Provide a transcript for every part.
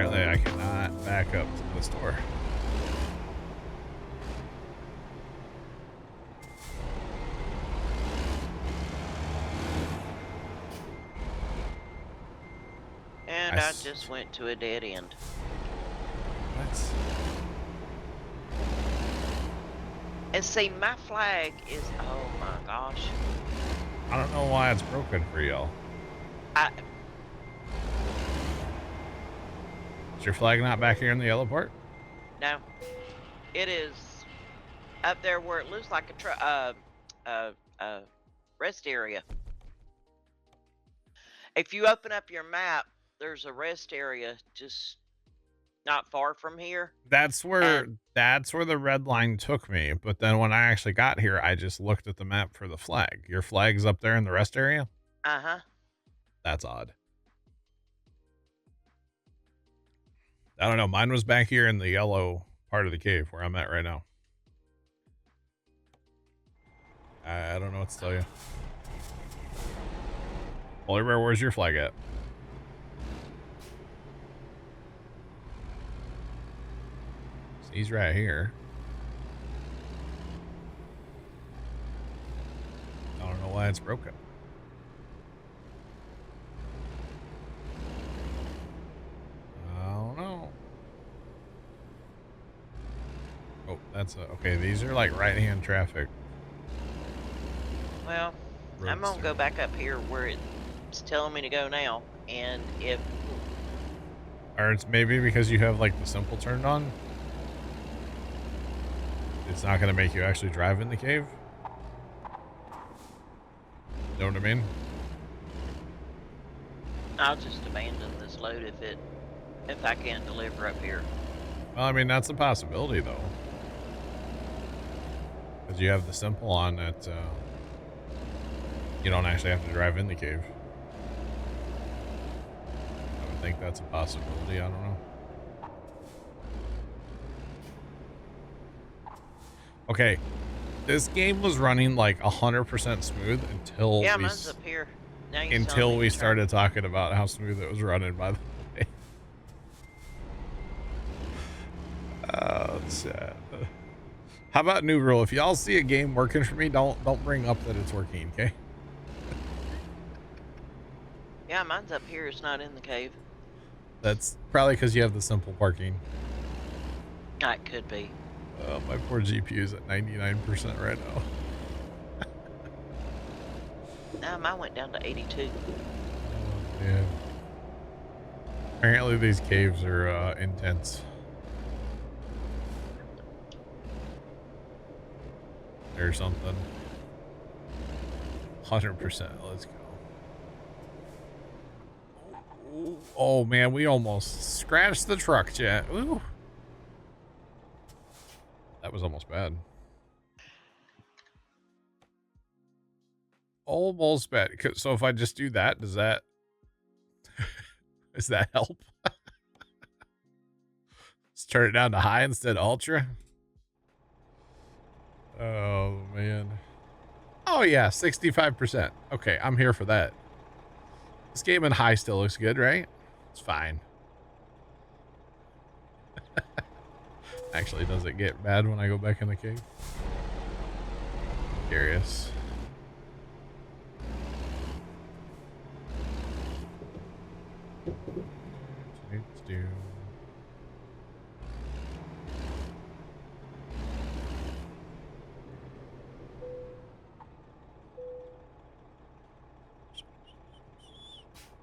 Apparently I cannot back up to the store. And I just went to a dead end. What? And see, my flag is, oh my gosh. I don't know why it's broken for y'all. Is your flag not back here in the yellow part? No. It is up there where it looks like a rest area. If you open up your map, there's a rest area just not far from here. That's where the red line took me. But then when I actually got here, I just looked at the map for the flag. Your flag's up there in the rest area? Uh-huh. That's odd. I don't know. Mine was back here in the yellow part of the cave where I'm at right now. I don't know what to tell you. Polar Bear, where's your flag at? He's right here. I don't know why it's broken. I don't know. Oh, that's okay. These are like right-hand traffic. Well, I'm gonna go back up here where it's telling me to go now, and if... Or it's maybe because you have like the simple turned on. It's not gonna make you actually drive in the cave. Know what I mean? I'll just abandon this load if I can't deliver up here. Well, I mean, that's a possibility though. Because you have the simple on that you don't actually have to drive in the cave. I would think that's a possibility. I don't know. Okay, this game was running like 100% smooth until mine's up here. Now until we started talking about how smooth it was running. By the way, oh, it's sad. How about new rule? If y'all see a game working for me, don't bring up that it's working. Okay. Yeah, mine's up here. It's not in the cave. That's probably because you have the simple parking. It could be. My poor GPU is at 99% right now. Mine went down to 82. Oh, man. Apparently these caves are intense. Or something. 100%. Let's go. Oh man, we almost scratched the truck, chat. Ooh. That was almost bad. Almost bad. So if I just do that, does that does that help? Let's turn it down to high instead of ultra. Oh man. Oh yeah, 65%. Okay, I'm here for that. This game in high still looks good, right? It's fine. Actually, does it get bad when I go back in the cave? Curious.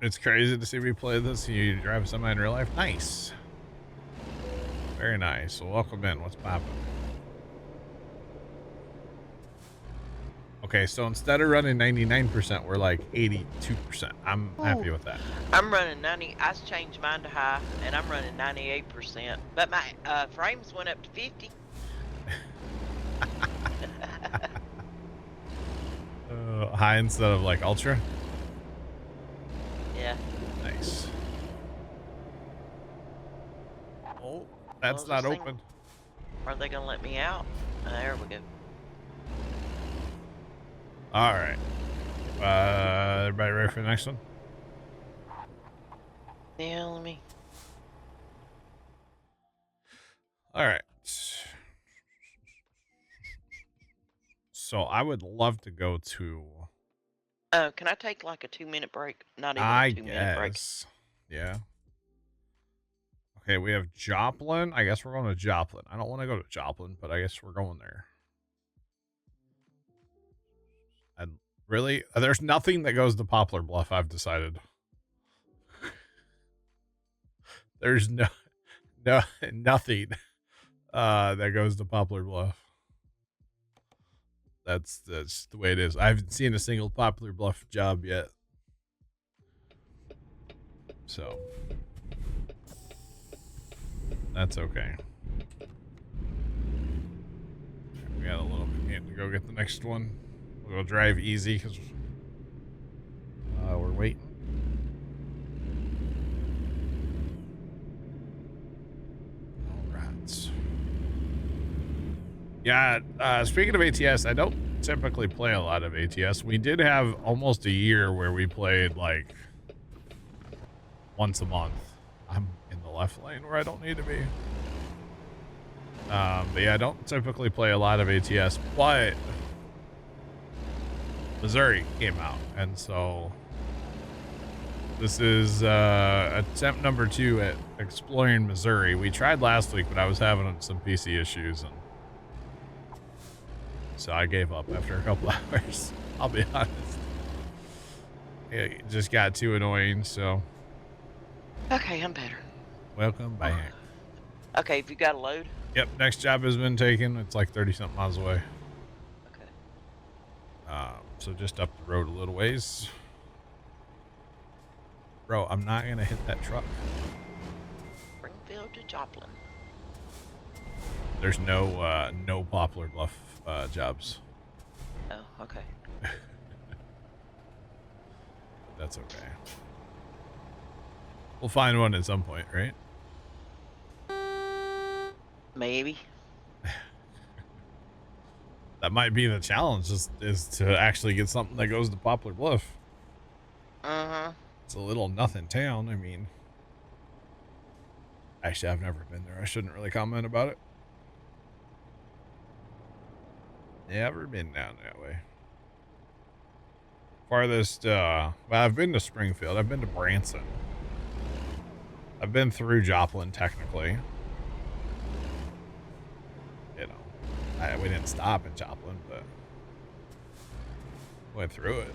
It's crazy to see me play this. You drive semi in real life. Nice. Very nice. Well, welcome in. What's poppin'? Okay, so instead of running 99%, we're like 82%. I'm happy with that. I'm running 90. I changed mine to high, and I'm running 98%. But my frames went up to 50. High instead of like ultra? Yeah. Nice. Oh, that's not open. Are they going to let me out? There we go. All right. Everybody ready for the next one? Yeah, let me. All right. So I would love to go to. Can I take like a 2-minute break? Not even a I 2-minute break. guess. Yeah. Okay, we have Joplin. I guess we're going to Joplin. I don't want to go to Joplin, but I guess we're going there. And really, there's nothing that goes to Poplar Bluff, I've decided. There's nothing that goes to Poplar Bluff. That's the way it is. I haven't seen a single Poplar Bluff job yet. So that's okay. We got a little bit to go get the next one. We'll drive easy because we're waiting. All right. Yeah, speaking of ATS, I don't typically play a lot of ATS. We did have almost a year where we played like once a month. I'm in the left lane where I don't need to be. But yeah, I don't typically play a lot of ATS, but Missouri came out, and so this is attempt number 2 at exploring Missouri. We tried last week, but I was having some PC issues, and so I gave up after a couple hours. I'll be honest. It just got too annoying, so. Okay, I'm better. Welcome back. Okay, have you got a load? Yep, next job has been taken. It's like 30-something miles away. Okay. So just up the road a little ways. Bro, I'm not going to hit that truck. Springfield to Joplin. There's no Poplar Bluff jobs. Oh, okay. That's okay. We'll find one at some point, right? Maybe. That might be the challenge, is to actually get something that goes to Poplar Bluff. Uh-huh. It's a little nothing town. I mean, actually, I've never been there. I shouldn't really comment about it. Never been down that way. Farthest, well, I've been to Springfield. I've been to Branson. I've been through Joplin, technically. You know, we didn't stop in Joplin, but went through it.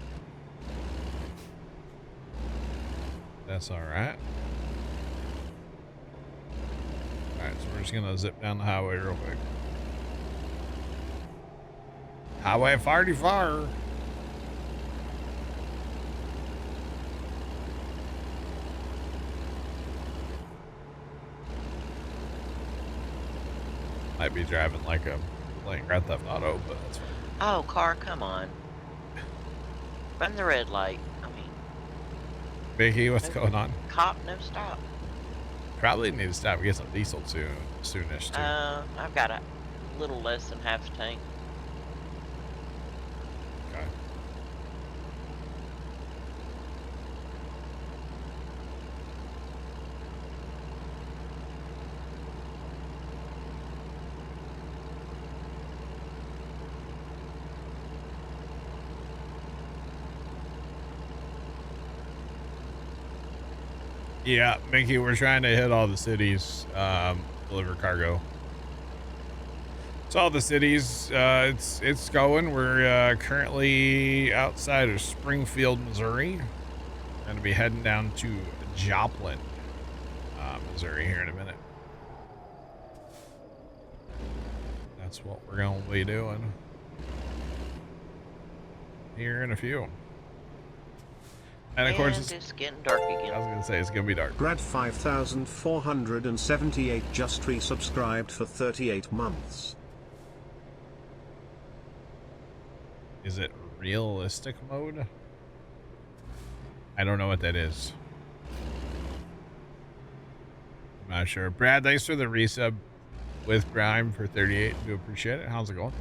That's all right. All right, so we're just gonna zip down the highway real quick. Highway 44. Might be driving like a playing Grand Theft Auto, but that's fine. Oh, car, come on. Run the red light. I mean, Vicky, what's going on? Cop, no stop. Probably need to stop and get some diesel soonish too. I've got a little less than half a tank. Okay. Yeah, Mickey, we're trying to hit all the cities, deliver cargo. It's all the cities. It's going. We're currently outside of Springfield, Missouri. Going to be heading down to Joplin, Missouri here in a minute. That's what we're going to be doing here in a few. And of course, it's getting dark again. I was going to say, it's going to be dark. Brad 5478 just resubscribed for 38 months. Is it realistic mode? I don't know what that is. I'm not sure. Brad, thanks for the resub with Prime for 38. Do appreciate it. How's it going?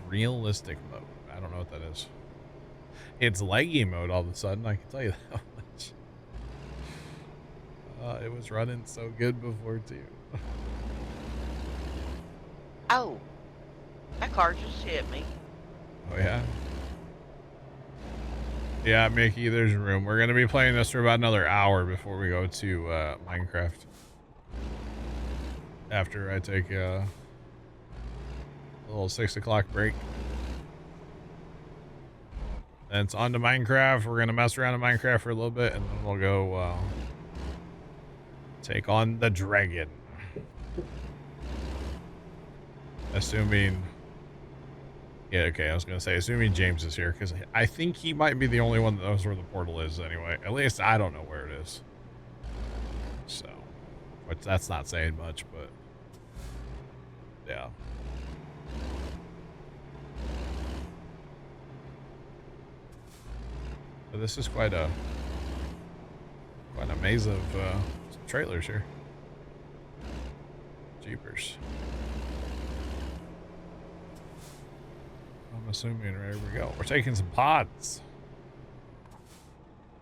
Realistic mode. I don't know what that is. It's laggy mode all of a sudden, I can tell you that much. It was running so good before too. Oh, that car just hit me. Oh yeah. Yeah, Mickey, there's room. We're gonna be playing this for about another hour before we go to Minecraft. After I take a little 6 o'clock break. And it's on to Minecraft. We're gonna mess around in Minecraft for a little bit, and then we'll go take on the dragon. Assuming... Yeah, okay, I was gonna say, assuming James is here, because I think he might be the only one that knows where the portal is anyway. At least I don't know where it is. So, which that's not saying much, but... Yeah. But this is quite a maze of trailers here. Jeepers. I'm assuming right here we go. We're taking some pods.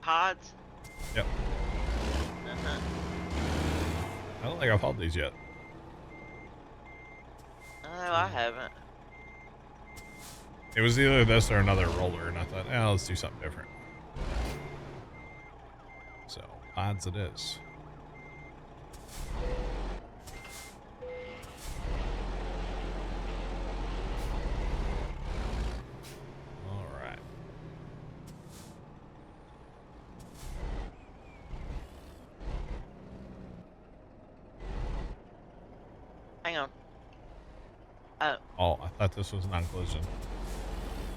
Pods? Yep. Uh-huh. I don't think I've hauled these yet. No, I haven't. It was either this or another roller, and I thought, let's do something different. So, pods it is. Alright. Hang on. Oh, I thought this was non-collision.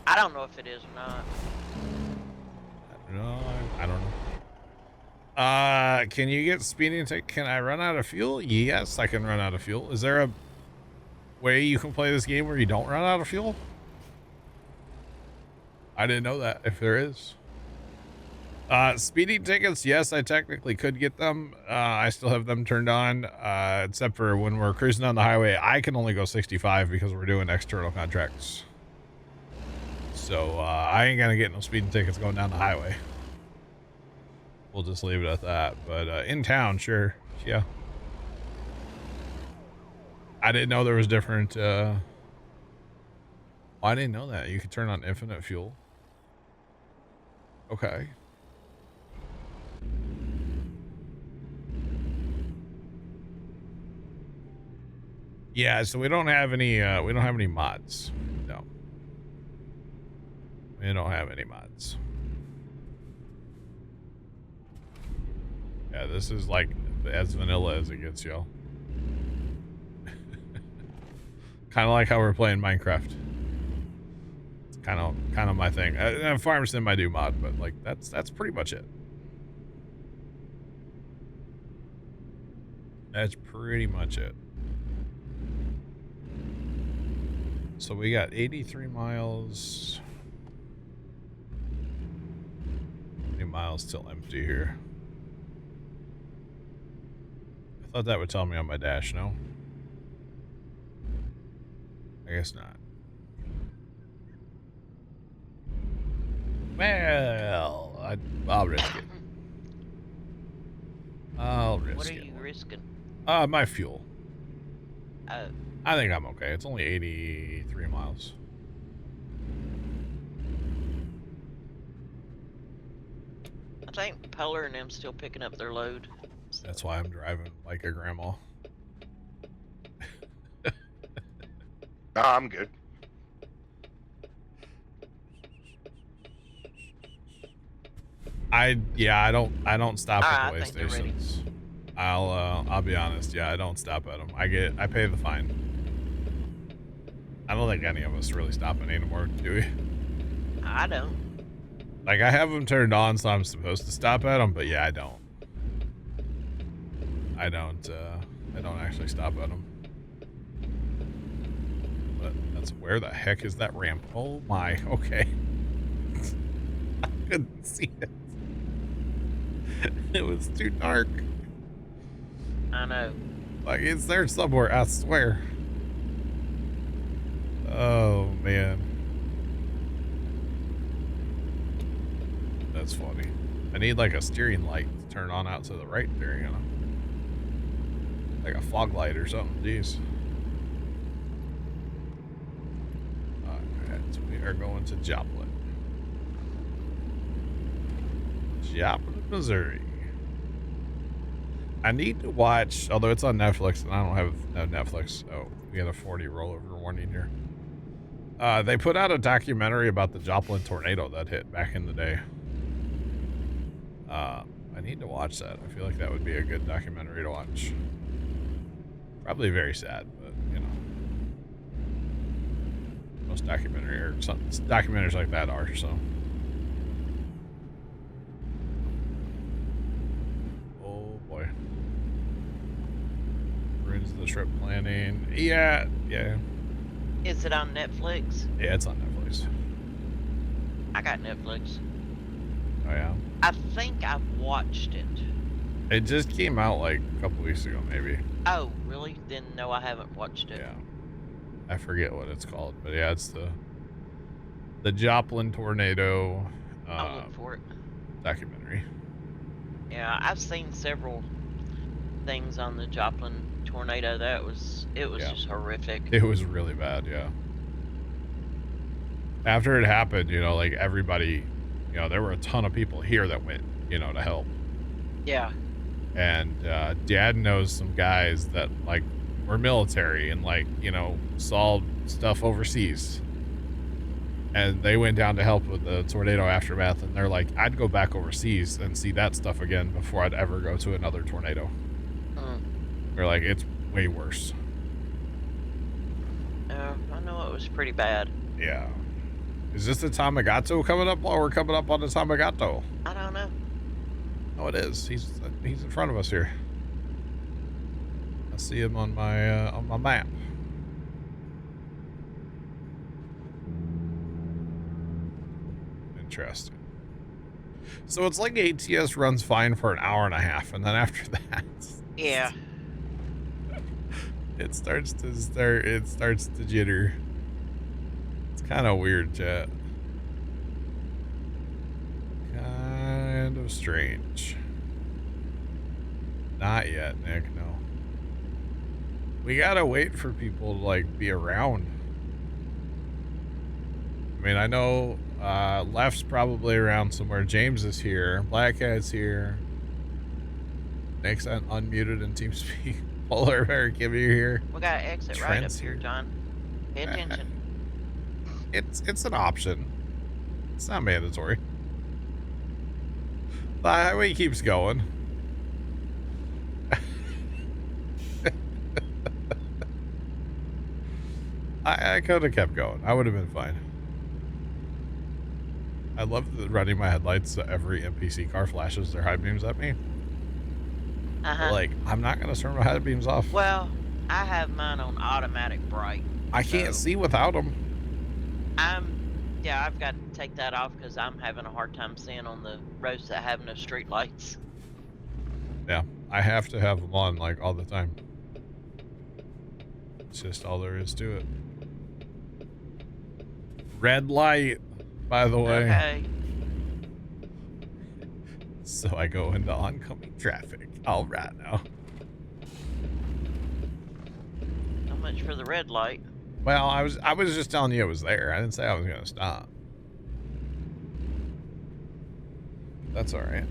I don't know if it is or not. No, I don't know. Can you get speeding ticket? Can I run out of fuel? Yes, I can run out of fuel. Is there a way you can play this game where you don't run out of fuel? I didn't know that, if there is. Speeding tickets, yes, I technically could get them. I still have them turned on, except for when we're cruising on the highway. I can only go 65 because we're doing external contracts. So, I ain't gonna get no speeding tickets going down the highway. We'll just leave it at that. But, in town, sure. Yeah. I didn't know there was different, I didn't know that. You could turn on infinite fuel. Okay. Yeah, so we don't have any mods. No. We don't have any mods. Yeah, this is like as vanilla as it gets, y'all. Kind of like how we're playing Minecraft. It's kind of my thing. Farm Sim I do mod, but like that's pretty much it. That's pretty much it. So we got 83 miles. How many miles till empty here? I thought that would tell me on my dash, no? I guess not. Well, I'll risk it. I'll risk it. What are you risking? My fuel. Oh. I think I'm okay. It's only 83 miles. I think Polar and them still picking up their load. So. That's why I'm driving like a grandma. No, I'm good. I don't stop at the way I think they're ready. stations. I'll be honest. Yeah, I don't stop at them. I pay the fine. I don't think any of us really stop anymore, do we? I don't. Like, I have them turned on, so I'm supposed to stop at them, but yeah, I don't. I don't actually stop at them. But that's where the heck is that ramp? Oh my, okay. I couldn't see it. It was too dark. I know. Like, it's there somewhere, I swear. Oh, man. That's funny. I need like a steering light to turn on out to the right there, you know? Like a fog light or something, jeez. Alright, so we are going to Joplin. Joplin, Missouri. I need to watch, although it's on Netflix and I don't have Netflix. Oh, we got a 40 rollover warning here. They put out a documentary about the Joplin tornado that hit back in the day. I need to watch that. I feel like that would be a good documentary to watch. Probably very sad, but you know, most documentaries like that are so. Oh boy, ruins the trip planning. Yeah. Is it on Netflix? Yeah, it's on Netflix. I got Netflix. Oh yeah. I think I've watched it. It just came out like a couple weeks ago, maybe. Oh, really? Then no, I haven't watched it. Yeah. I forget what it's called, but yeah, it's the Joplin tornado I'll look for it. documentary. Yeah, I've seen several things on the Joplin tornado. It was just horrific. It was really bad, yeah. After it happened, you know, like everybody, you know, there were a ton of people here that went, you know, to help. Yeah. And Dad knows some guys that like were military and like, you know, saw stuff overseas. And they went down to help with the tornado aftermath, and they're like, I'd go back overseas and see that stuff again before I'd ever go to another tornado. They're like, it's way worse. I know it was pretty bad. Yeah. Is this the Tamagato coming up while we're coming up on the Tamagato? I don't know. Oh, it is. He's in front of us here. I see him on my map. Interesting. So it's like ATS runs fine for an hour and a half, and then after that, Yeah. it starts to jitter. It's kind of weird, chat. Kind of strange. Not yet, Nick. No. We gotta wait for people to like be around. I mean, I know Left's probably around somewhere. James is here. Blackhead's here. Nick's unmuted in TeamSpeak. Polar Bear, Kimmy here. We got an exit Trent's right up here, John. Pay attention. It's an option. It's not mandatory. The highway keeps going. I could have kept going. I would have been fine. I love running my headlights so every NPC car flashes their high beams at me. Like, I'm not going to turn my high beams off. Well, I have mine on automatic bright. I can't see without them. Yeah, I've got to take that off because I'm having a hard time seeing on the roads that have no street lights. Yeah, I have to have them on like all the time. It's just all there is to it. Red light, by the way. Okay. So I go into oncoming traffic. All right now. So much for the red light. Well, I was just telling you it was there. I didn't say I was gonna stop. That's all right.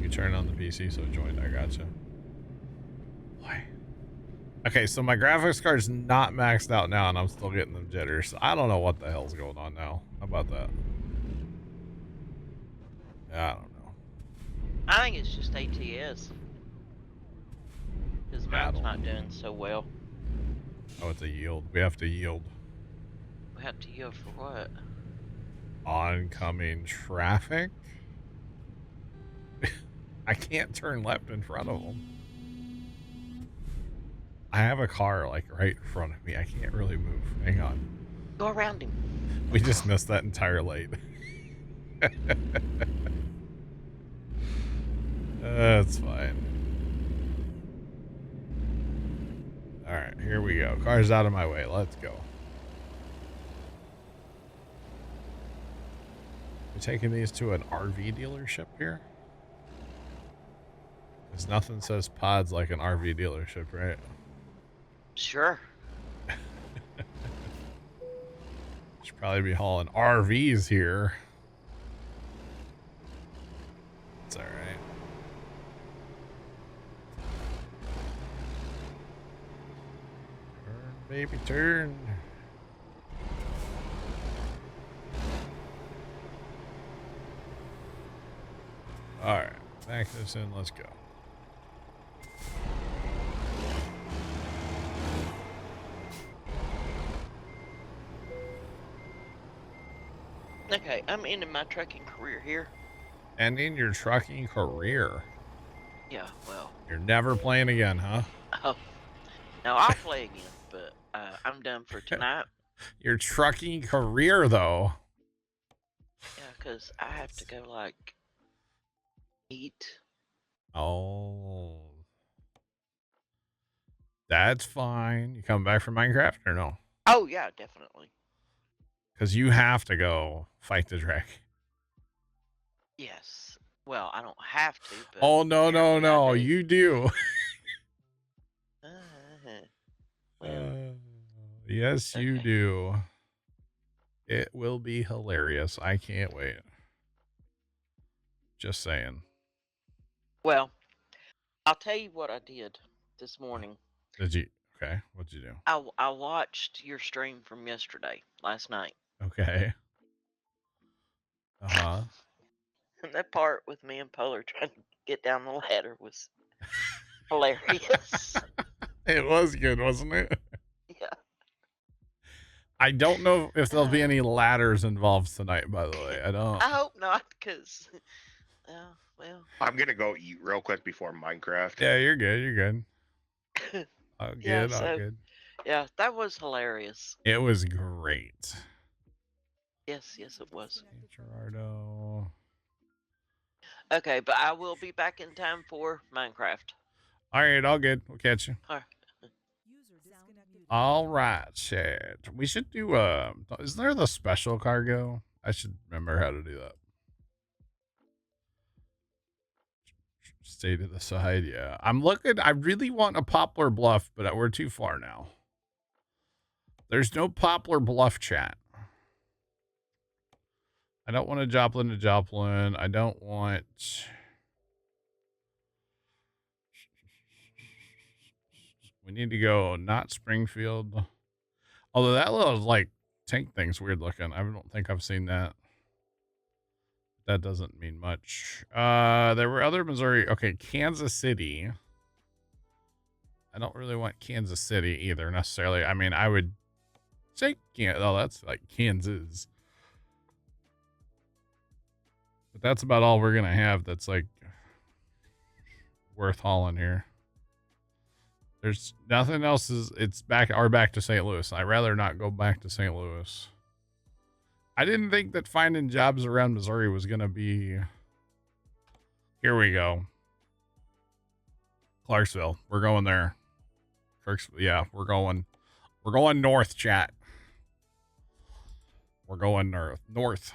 You turn on the PC, so joined. I gotcha. Why? Okay, so my graphics card's not maxed out now, and I'm still getting them jitters. I don't know what the hell's going on now. How about that? I don't know. I think it's just ATS. Because mine's not doing so well. Oh, it's a yield. We have to yield. We have to yield for what? Oncoming traffic? I can't turn left in front of them. I have a car like right in front of me. I can't really move. Hang on. Go around him. We just missed that entire lane. That's fine. All right, here we go. Car's out of my way. Let's go. You taking these to an RV dealership here? Because nothing says pods like an RV dealership, right? Sure. Should probably be hauling RVs here. It's all right. Turn, baby, turn. All right, back this in. Let's go. Okay, I'm ending my trucking career here. Ending your trucking career. Yeah, well. You're never playing again, huh? Oh, now I'll play again, but I'm done for tonight. Your trucking career, though. Yeah, because I have to go, like, eat. Oh. That's fine. You come back from Minecraft or no? Oh, yeah, definitely. Because you have to go fight the dragon. Yes. Well, I don't have to, but Oh, no, apparently I do. You do. Well, yes, you okay. do. It will be hilarious. I can't wait. Just saying. Well, I'll tell you what I did this morning. Did you? Okay. What'd you do? I watched your stream from yesterday, last night. Okay. Uh-huh. And that part with me and Polar trying to get down the ladder was hilarious. It was good, wasn't it? Yeah. I don't know if there'll be any ladders involved tonight, by the way. I don't. I hope not, because, well. I'm gonna go eat real quick before Minecraft. Yeah, you're good. You're good. All good. Yeah, All good. Yeah, that was hilarious. It was great. Yes, it was. Gerardo. Okay, but I will be back in time for Minecraft. All right, all good. We'll catch you. All right. All right, Chad. We should do is there the special cargo? I should remember how to do that. Stay to the side, yeah. I'm looking, I really want a Poplar Bluff, but we're too far now. There's no Poplar Bluff, chat. I don't want a Joplin to Joplin. I don't want... We need to go not Springfield. Although that little, like, tank thing's weird looking. I don't think I've seen that. That doesn't mean much. There were other Missouri. Okay, Kansas City. I don't really want Kansas City either, necessarily. I mean, I would say... Oh, that's like Kansas. But that's about all we're going to have that's, like, worth hauling here. There's nothing else. It's back to St. Louis. I'd rather not go back to St. Louis. I didn't think that finding jobs around Missouri was going to be... Here we go. Clarksville. We're going there. Yeah, we're going north, chat. We're going north. North.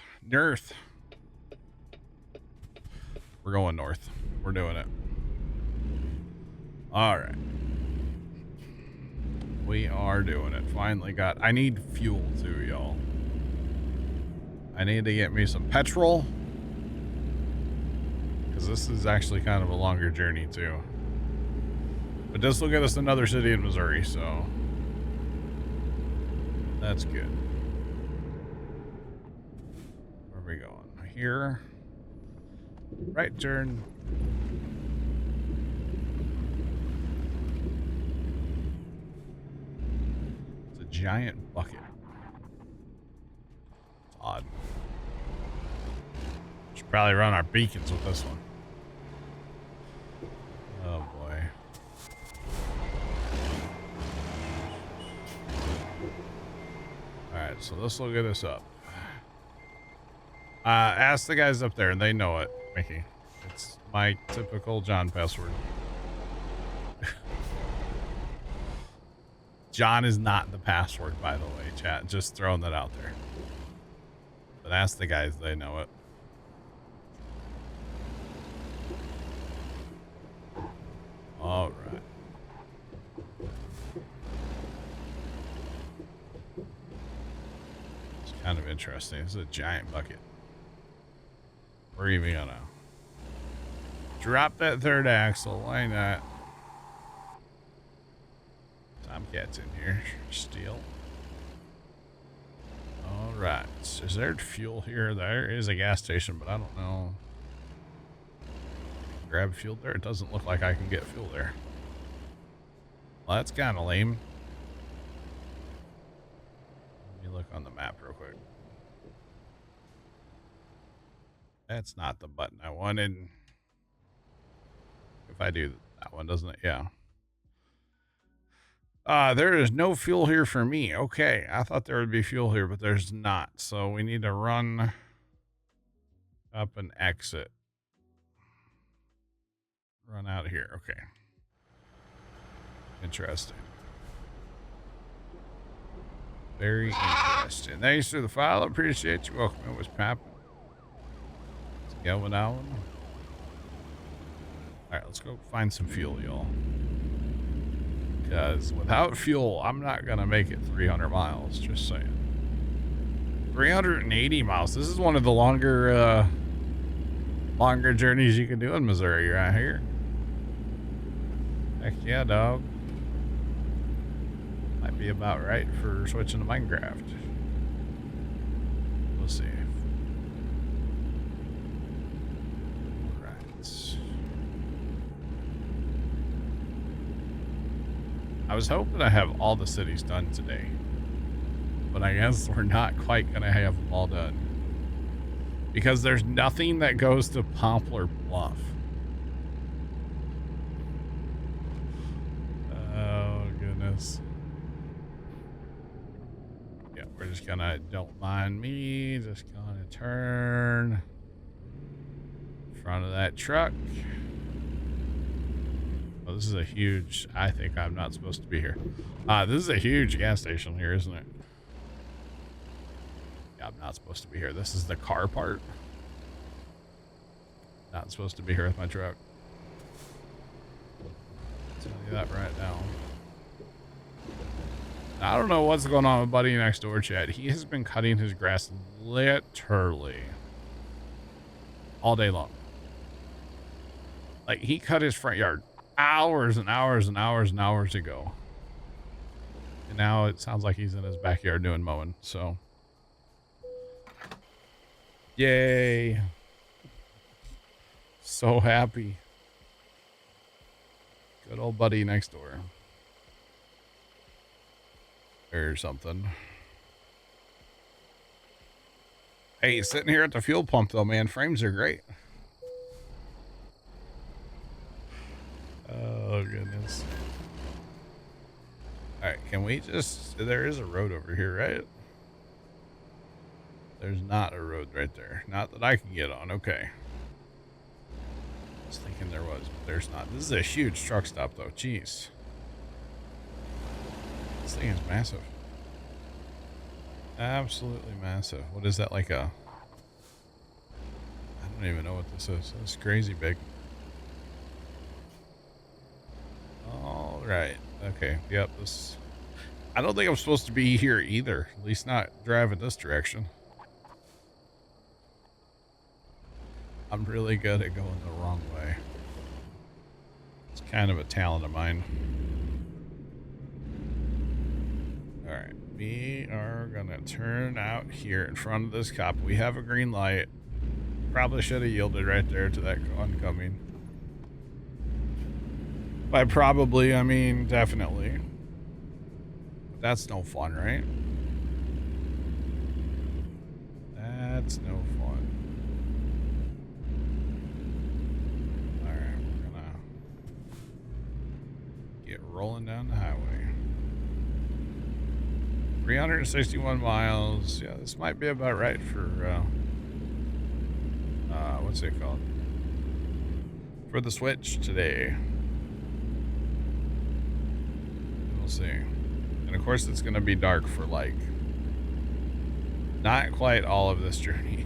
We're going north. We're doing it. All right. We are doing it. Finally got... I need fuel too, y'all. I need to get me some petrol. Because this is actually kind of a longer journey too. But this will get us another city in Missouri, so... That's good. Where are we going? Here. Right turn. It's a giant bucket. It's odd. Should probably run our beacons with this one. Oh boy. Alright, so this will get us up. Ask the guys up there, and they know it, Mickey. It's my typical John password. John is not the password, by the way, chat. Just throwing that out there. But ask the guys, they know it. All right. It's kind of interesting. This is a giant bucket. We're even gonna drop that third axle. Why not? Tomcat's in here. Steel. All right. Is there fuel here? There is a gas station, but I don't know. Grab fuel there. It doesn't look like I can get fuel there. Well, that's kind of lame. Let me look on the map real quick. That's not the button I wanted. If I do that one, doesn't it? Yeah. There is no fuel here for me. Okay. I thought there would be fuel here, but there's not. So we need to run up and exit. Run out of here. Okay. Interesting. Very interesting. Thanks for the file. I appreciate you. Welcome. It was Pap. It's going out. All right, let's go find some fuel, y'all. Because without fuel, I'm not going to make it 300 miles. Just saying. 380 miles. This is one of the longer journeys you can do in Missouri right here. Heck yeah, dog. Might be about right for switching to Minecraft. We'll see. Right. I was hoping to have all the cities done today, but I guess we're not quite going to have them all done because there's nothing that goes to Poplar Bluff. Oh, goodness. Yeah, we're just gonna, don't mind me, just gonna turn in front of that truck. Oh, this is a huge, I think I'm not supposed to be here. This is a huge gas station here, isn't it? Yeah, I'm not supposed to be here. This is the car part. Not supposed to be here with my truck. Tell you that right now. I don't know what's going on with Buddy next door, Chad. He has been cutting his grass literally all day long. Like, he cut his front yard hours and hours and hours and hours ago. And now it sounds like he's in his backyard doing mowing, so. Yay. So happy. Good old Buddy next door. Or something. Hey, sitting here at the fuel pump though, man. Frames are great. Oh, goodness. Alright, can we just... There is a road over here, right? There's not a road right there. Not that I can get on. Okay. I was thinking there was, but there's not. This is a huge truck stop, though. Jeez. This thing is massive. Absolutely massive. What is that, like a... I don't even know what this is. It's crazy big. All right. Okay. Yep. This. I don't think I'm supposed to be here either. At least not driving this direction. I'm really good at going the wrong way. It's kind of a talent of mine. All right. We are going to turn out here in front of this cop. We have a green light. Probably should have yielded right there to that oncoming. By probably, I mean definitely. That's no fun, right? That's no fun. Alright, we're gonna get rolling down the highway. 361 miles. Yeah, this might be about right for, what's it called? For the Switch today. We'll see. And of course it's going to be dark for like not quite all of this journey.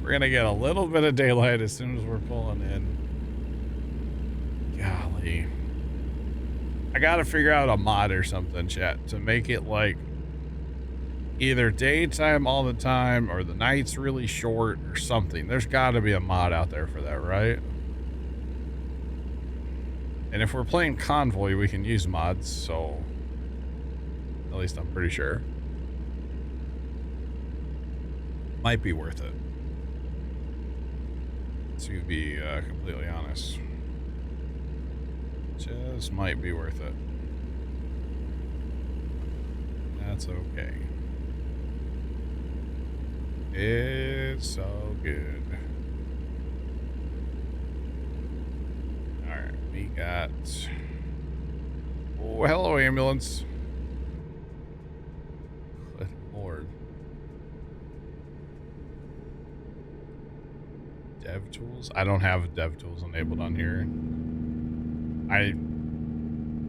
We're going to get a little bit of daylight as soon as we're pulling in. golly. I gotta figure out a mod or something, chat, to make it like either daytime all the time or the night's really short or something. There's gotta be a mod out there for that, right? And if we're playing Convoy, we can use mods, so at least I'm pretty sure. Might be worth it, to be completely honest. Just might be worth it. That's okay. It's so good. Alright, we got... Oh, hello, ambulance. Good lord. Dev tools? I don't have dev tools enabled on here. I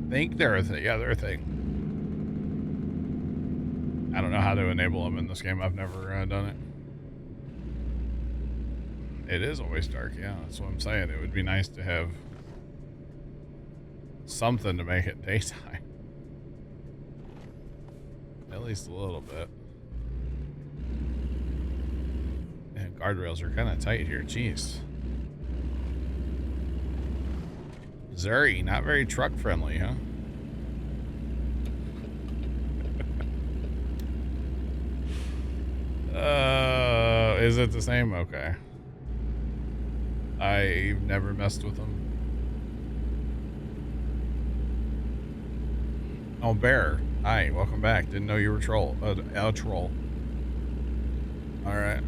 think they're a thing. Yeah, they're a thing. I don't know how to enable them in this game. I've never done it. It is always dark. Yeah, that's what I'm saying. It would be nice to have something to make it daytime. At least a little bit. And guardrails are kind of tight here. Jeez. Missouri, not very truck friendly, huh? Is it the same? Okay. I've never messed with them. Oh, Bear. Hi, welcome back. Didn't know you were a troll. All right.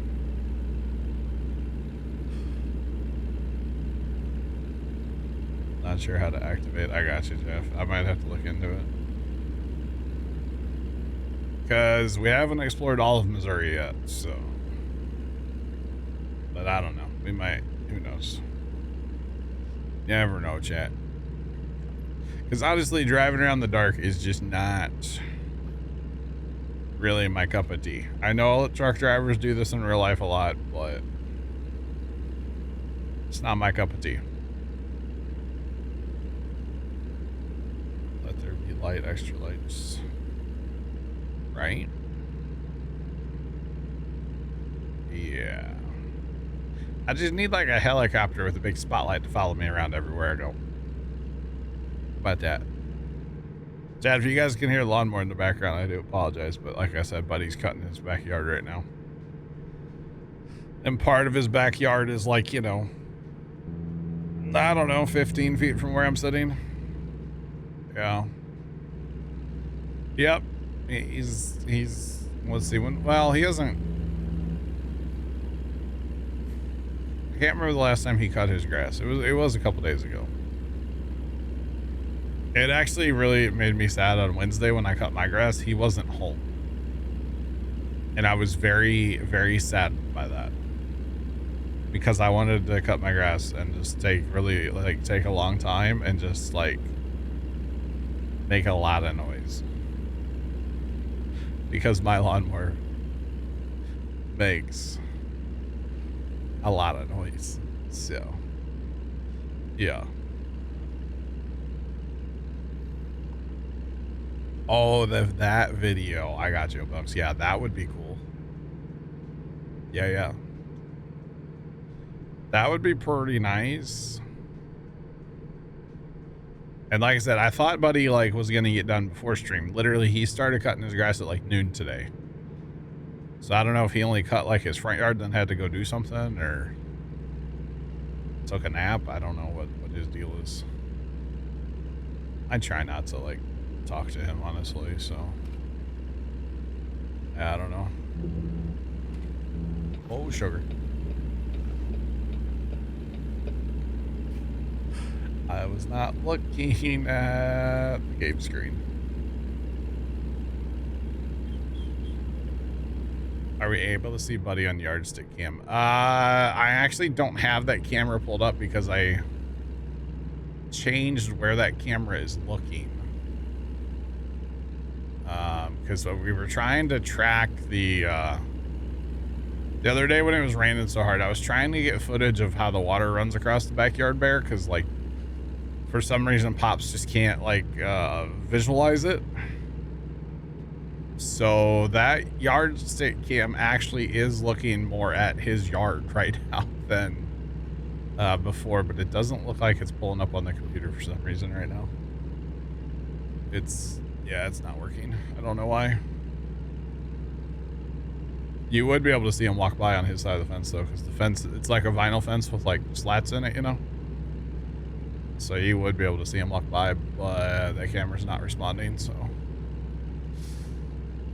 Not sure how to activate. I got you, Jeff. I might have to look into it. Because we haven't explored all of Missouri yet, so. But I don't know. We might. Who knows? You never know, chat. Because honestly, driving around the dark is just not really my cup of tea. I know truck drivers do this in real life a lot, but it's not my cup of tea. Let there be light, extra lights. Right? Yeah. I just need like a helicopter with a big spotlight to follow me around everywhere I go. How about that? Chad, if you guys can hear the lawnmower in the background, I do apologize. But like I said, Buddy's cutting his backyard right now. And part of his backyard is like, you know, I don't know, 15 feet from where I'm sitting. Yeah. Yep. He's let's see when, well, he hasn't. I can't remember the last time he cut his grass. It was a couple days ago. It actually really made me sad on Wednesday when I cut my grass. He wasn't home. And I was very, very saddened by that. Because I wanted to cut my grass and just take a long time and just like make a lot of noise. Because my lawnmower makes a lot of noise. So, yeah. Oh, that video. I got you, Bucks. Yeah, that would be cool. Yeah. That would be pretty nice. And like I said, I thought Buddy like was gonna get done before stream. Literally, he started cutting his grass at like noon today. So I don't know if he only cut like his front yard, then had to go do something, or took a nap. I don't know what his deal is. I try not to like talk to him honestly, so yeah, I don't know. Oh, sugar. I was not looking at the game screen. Are we able to see Buddy on Yardstick Cam? I actually don't have that camera pulled up because I changed where that camera is looking. Because we were trying to track the other day when it was raining so hard, I was trying to get footage of how the water runs across the backyard, Bear, because like for some reason, Pops just can't like visualize it. So that yardstick cam actually is looking more at his yard right now than before, but it doesn't look like it's pulling up on the computer for some reason right now. It's not working. I don't know why. You would be able to see him walk by on his side of the fence though, because the fence, it's like a vinyl fence with like slats in it, you know? So you would be able to see him walk by, but the camera's not responding, so.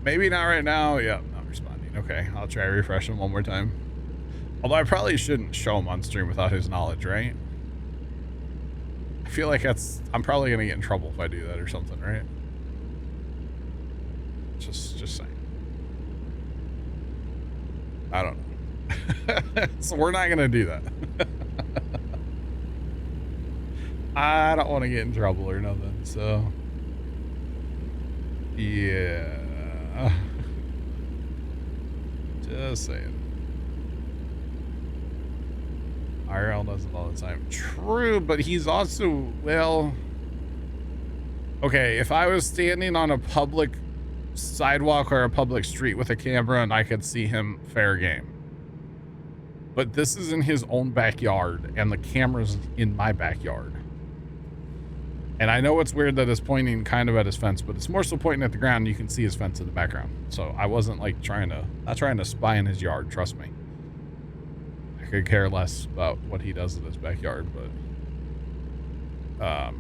Maybe not right now. Yeah, not responding. Okay, I'll try refreshing one more time. Although I probably shouldn't show him on stream without his knowledge, right? I feel like I'm probably gonna get in trouble if I do that or something, right? Just saying. I don't know. So we're not gonna do that. I don't want to get in trouble or nothing, so yeah. Just saying. IRL does it all the time. True, but he's also, well, okay, if I was standing on a public sidewalk or a public street with a camera and I could see him, fair game. But this is in his own backyard and the camera's in my backyard. And I know it's weird that it's pointing kind of at his fence, but it's more so pointing at the ground. You can see his fence in the background. So I wasn't like not trying to spy in his yard. Trust me. I could care less about what he does in his backyard, but,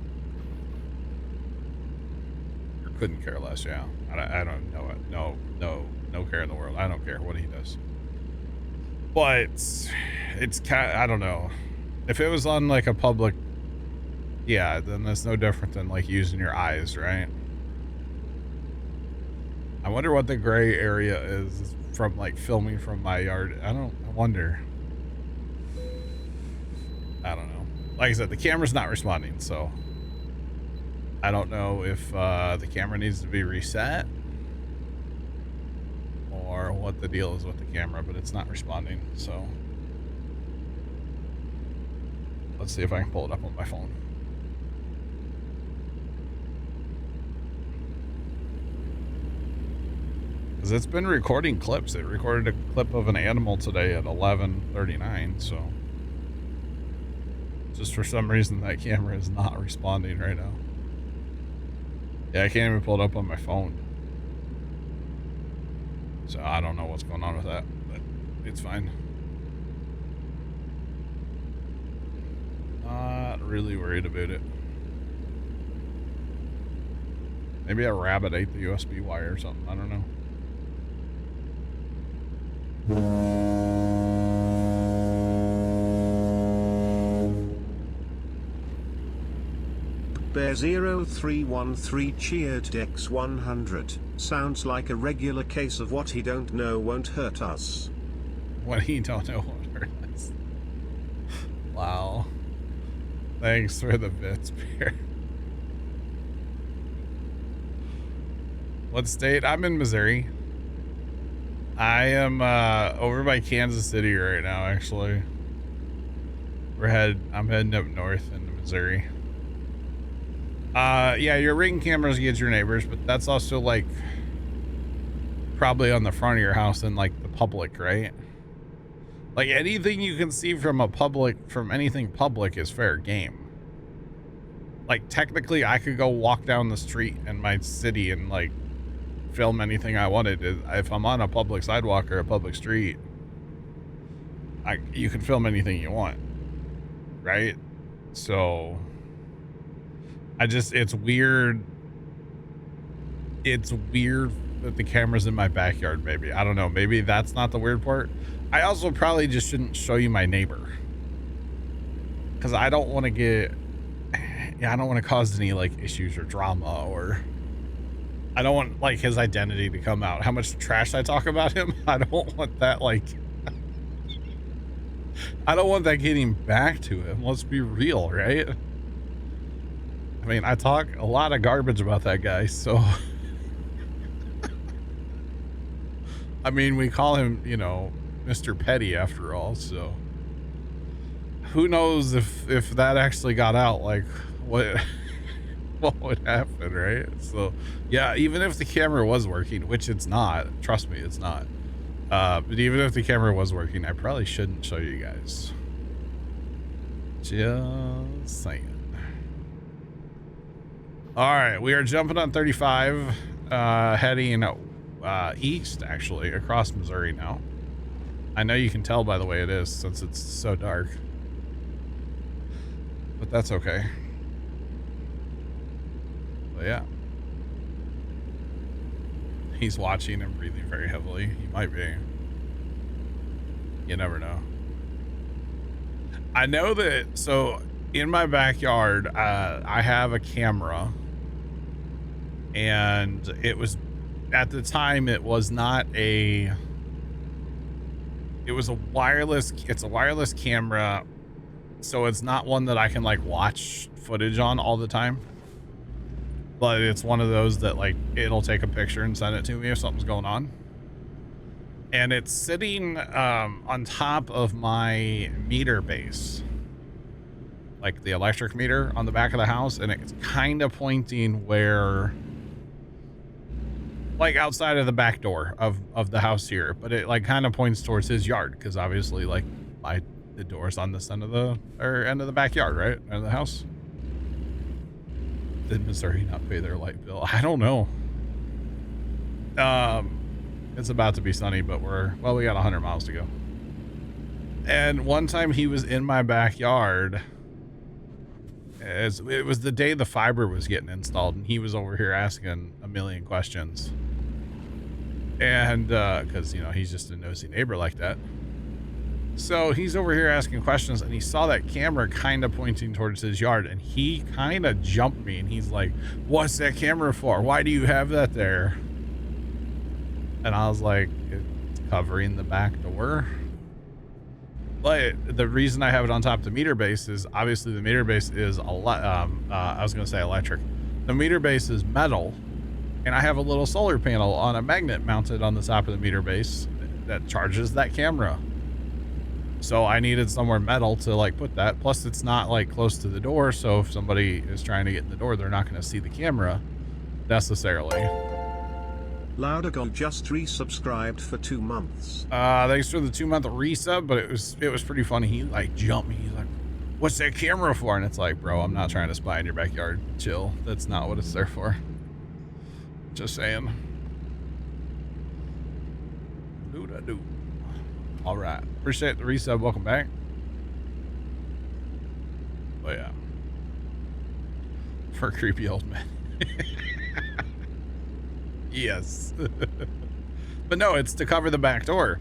couldn't care less. Yeah. I don't know it. No care in the world. I don't care what he does, but it's kind of, I don't know if it was on like a public, yeah, then that's no different than like using your eyes, right? I wonder what the gray area is from like filming from my yard. I wonder. I don't know. Like I said, the camera's not responding, so I don't know if the camera needs to be reset or what the deal is with the camera, but it's not responding, so let's see if I can pull it up on my phone. Because it's been recording clips. It recorded a clip of an animal today at 11:39, so just for some reason that camera is not responding right now. Yeah, I can't even pull it up on my phone. So I don't know what's going on with that, but it's fine. Not really worried about it. Maybe a rabbit ate the USB wire or something. I don't know. Bear 0313 cheered Dex 100. Sounds like a regular case of what he don't know won't hurt us. What he don't know won't hurt us. Wow. Thanks for the bits, Bear. What state? I'm in Missouri. I am over by Kansas City right now, actually. I'm heading up north into Missouri. Yeah, your ring cameras get your neighbors, but that's also like probably on the front of your house and like the public, right? Like anything you can see from anything public is fair game. Like technically I could go walk down the street in my city and like film anything I wanted. If I'm on a public sidewalk or a public street, you can film anything you want, right? So it's weird. It's weird that the camera's in my backyard, maybe. I don't know. Maybe that's not the weird part. I also probably just shouldn't show you my neighbor, because I don't want to I don't want to cause any like issues or drama, or I don't want like his identity to come out. How much trash I talk about him. I don't want that I don't want that getting back to him. Let's be real, right? I mean, I talk a lot of garbage about that guy, so I mean, we call him, you know, Mr. Petty after all, so who knows if that actually got out, like what what would happen, right? So yeah, even if the camera was working, which it's not, trust me, it's not. But even if the camera was working, I probably shouldn't show you guys. Just saying. All right, we are jumping on 35, heading east, actually, across Missouri now. I know you can tell by the way it is since it's so dark, but that's okay. But yeah, he's watching and breathing very heavily. He might be. You never know. I know that. So in my backyard, I have a camera, and it was, at the time, it was not a, it was a wireless, it's a wireless camera. So it's not one that I can like watch footage on all the time, but it's one of those that like, it'll take a picture and send it to me if something's going on. And it's sitting on top of my meter base, like the electric meter on the back of the house, and it's kind of pointing where, like outside of the back door of the house here, but it like kind of points towards his yard, because obviously like the door's on this end of the backyard, right? End of the house. Did Missouri not pay their light bill? I don't know. It's about to be sunny, but we got 100 miles to go. And one time he was in my backyard, it was the day the fiber was getting installed, and he was over here asking a million questions. And because, you know, he's just a nosy neighbor like that. So he's over here asking questions, and he saw that camera kind of pointing towards his yard, and he kind of jumped me, and he's like, "What's that camera for? Why do you have that there?" And I was like, "It's covering the back door." But the reason I have it on top of the meter base is obviously the meter base is I was going to say electric. The meter base is metal, and I have a little solar panel on a magnet mounted on the top of the meter base that charges that camera. So I needed somewhere metal to like put that. Plus it's not like close to the door, so if somebody is trying to get in the door, they're not going to see the camera necessarily. Loudergon just resubscribed for 2 months. Thanks for the 2-month resub, but it was pretty funny. He like jumped me. He's like, "What's that camera for?" And it's like, bro, I'm not trying to spy in your backyard. Chill. That's not what it's there for. Just saying. Do-da-do. All right. Appreciate the resub. Welcome back. Oh yeah. For creepy old men. Yes. But no, it's to cover the back door.